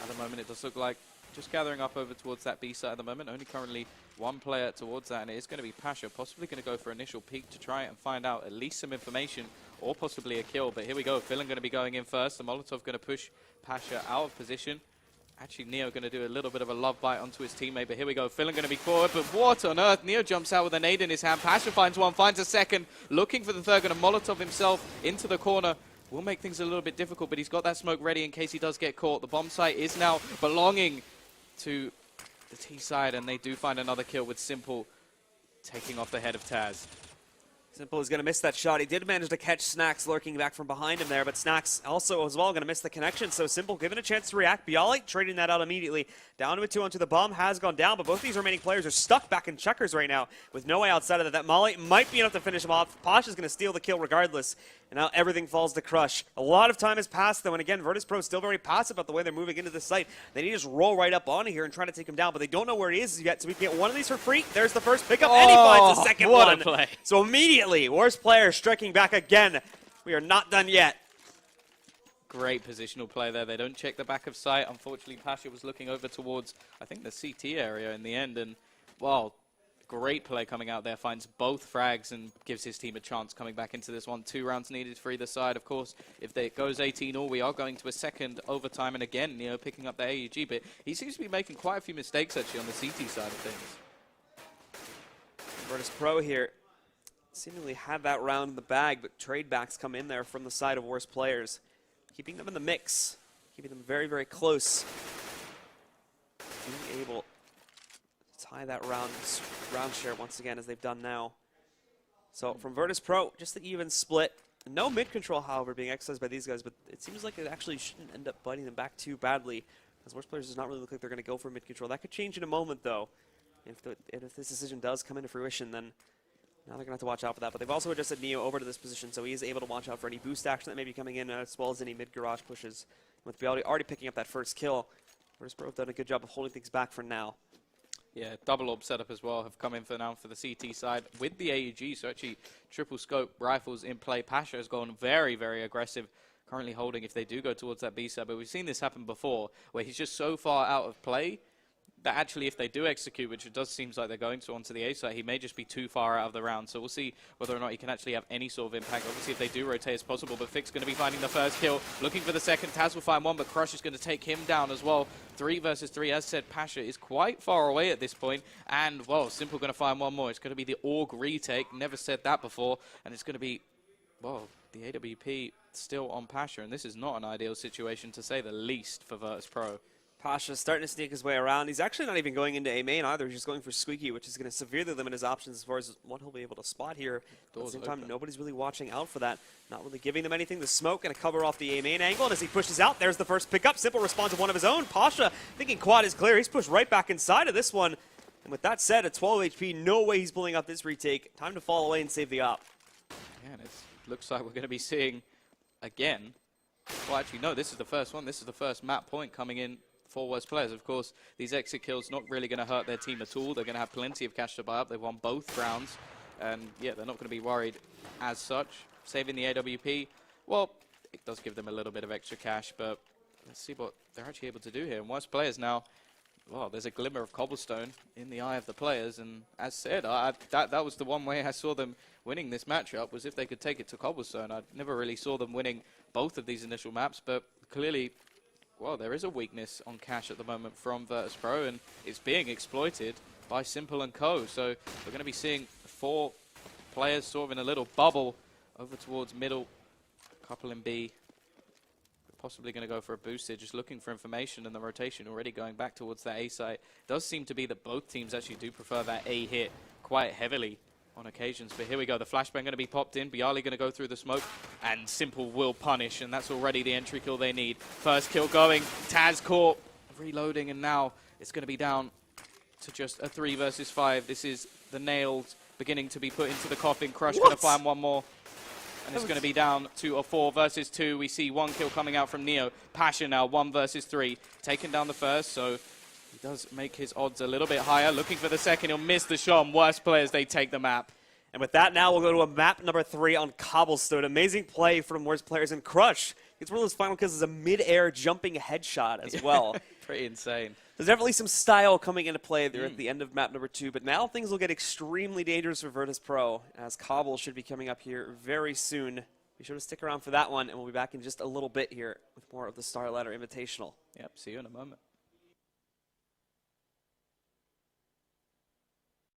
at the moment, it does look like just gathering up over towards that B side at the moment. Only currently one player towards that, and it is going to be Pasha, possibly going to go for initial peek to try and find out at least some information or possibly a kill. But here we go. Villain going to be going in first. The Molotov going to push Pasha out of position. Actually, Neo going to do a little bit of a love bite onto his teammate, but here we go. Villain going to be forward, but what on earth? Neo jumps out with a nade in his hand. Pasha finds one, finds a second, looking for the third, going to Molotov himself into the corner. Will make things a little bit difficult, but he's got that smoke ready in case he does get caught. The bomb site is now belonging to the T side, and they do find another kill with Simple taking off the head of Taz. Simple is going to miss that shot. He did manage to catch Snacks lurking back from behind him there, but Snacks also as well going to miss the connection. So Simple given a chance to react. Bialik trading that out immediately. Down to a 2 onto the bomb has gone down, but both these remaining players are stuck back in checkers right now with no way outside of that. That molly might be enough to finish him off. Posh is going to steal the kill regardless, and now everything falls to Crush. A lot of time has passed though, and again, Virtus.pro is still very passive about the way they're moving into this site. They need to just roll right up on here and try to take him down, but they don't know where he is yet, so we can get one of these for free. There's the first pickup, and he finds the second what one. A play. So immediately, worst player striking back again. We are not done yet. Great positional play there. They don't check the back of sight. Unfortunately, Pasha was looking over towards, I think, the CT area in the end. And, well, great play coming out there. Finds both frags and gives his team a chance coming back into this one. 2 rounds needed for either side. Of course, if it goes 18-all, we are going to a second overtime. And again, Neo picking up the AUG. But he seems to be making quite a few mistakes, actually, on the CT side of things. Virtus.pro here seemingly had that round in the bag, but trade backs come in there from the side of worst players, keeping them in the mix, keeping them very, very close, being able to tie that round share once again as they've done now. So from Virtus.pro, just the even split. No mid control, however, being exercised by these guys, but it seems like it actually shouldn't end up biting them back too badly, as worst players does not really look like they're going to go for mid control. That could change in a moment, though. If this decision does come into fruition, then now they're going to have to watch out for that. But they've also adjusted Neo over to this position, so he is able to watch out for any boost action that may be coming in, as well as any mid-garage pushes. With Bialdi already picking up that first kill, Virtus.pro have done a good job of holding things back for now. Yeah, double orb setup as well have come in for now for the CT side with the AUG, so actually triple scope rifles in play. Pasha has gone very, very aggressive, currently holding if they do go towards that B side, but we've seen this happen before, where he's just so far out of play that actually if they do execute, which it does seem like they're going to onto the A side, he may just be too far out of the round. So we'll see whether or not he can actually have any sort of impact. Obviously, if they do rotate, it's possible, but Fick's going to be finding the first kill, looking for the second. Taz will find one, but Crush is going to take him down as well. 3 versus 3. As said, Pasha is quite far away at this point, and, well, Simple going to find one more. It's going to be the Org retake. Never said that before, and it's going to be, well, the AWP still on Pasha, and this is not an ideal situation, to say the least, for Virtus.pro. Pasha's starting to sneak his way around. He's actually not even going into A main either. He's just going for Squeaky, which is going to severely limit his options as far as what he'll be able to spot here. At the same time, nobody's really watching out for that. Not really giving them anything. The smoke going to cover off the A main angle, and as he pushes out, there's the first pickup. Simple responds with one of his own. Pasha thinking quad is clear. He's pushed right back inside of this one. And with that said, at 12 HP, no way he's pulling out this retake. Time to fall away and save the op. Yeah, and it looks like we're going to be seeing again. Well, actually, no, this is the first one. This is the first map point coming in for worst players. Of course, these exit kills not really going to hurt their team at all. They're going to have plenty of cash to buy up. They've won both rounds. And, yeah, they're not going to be worried as such. Saving the AWP, well, it does give them a little bit of extra cash, but let's see what they're actually able to do here. And worst players now, well, there's a glimmer of cobblestone in the eye of the players. And as said, that was the one way I saw them winning this matchup, was if they could take it to cobblestone. I never really saw them winning both of these initial maps, but clearly, well, there is a weakness on cash at the moment from Virtus.pro, and it's being exploited by Simple and Co. So we're going to be seeing 4 players sort of in a little bubble over towards middle, a couple in B. Possibly going to go for a boost here, just looking for information, and the rotation already going back towards that A site. Does seem to be that both teams actually do prefer that A hit quite heavily on occasions. But here we go. The flashbang going to be popped in. Bialy going to go through the smoke, and Simple will punish, and that's already the entry kill they need. First kill going. Taz caught, reloading, and now it's going to be down to just a 3 versus 5. This is the nails beginning to be put into the coffin. Crush going to find one more. And it's going to be down to a 4 versus 2. We see 1 kill coming out from Neo. Passion now, 1 versus 3. Taking down the first, so he does make his odds a little bit higher. Looking for the second, he'll miss the shot. And worst players, they take the map. And with that, now we'll go to a map number 3 on Cobblestone. Amazing play from worst players. And Crush gets one of those final kills as a mid-air jumping headshot as well. Pretty insane. There's definitely some style coming into play there at the end of map number 2, but now things will get extremely dangerous for Virtus Pro, as Cobble should be coming up here very soon. Be sure to stick around for that one, and we'll be back in just a little bit here with more of the StarLadder Invitational. Yep, see you in a moment.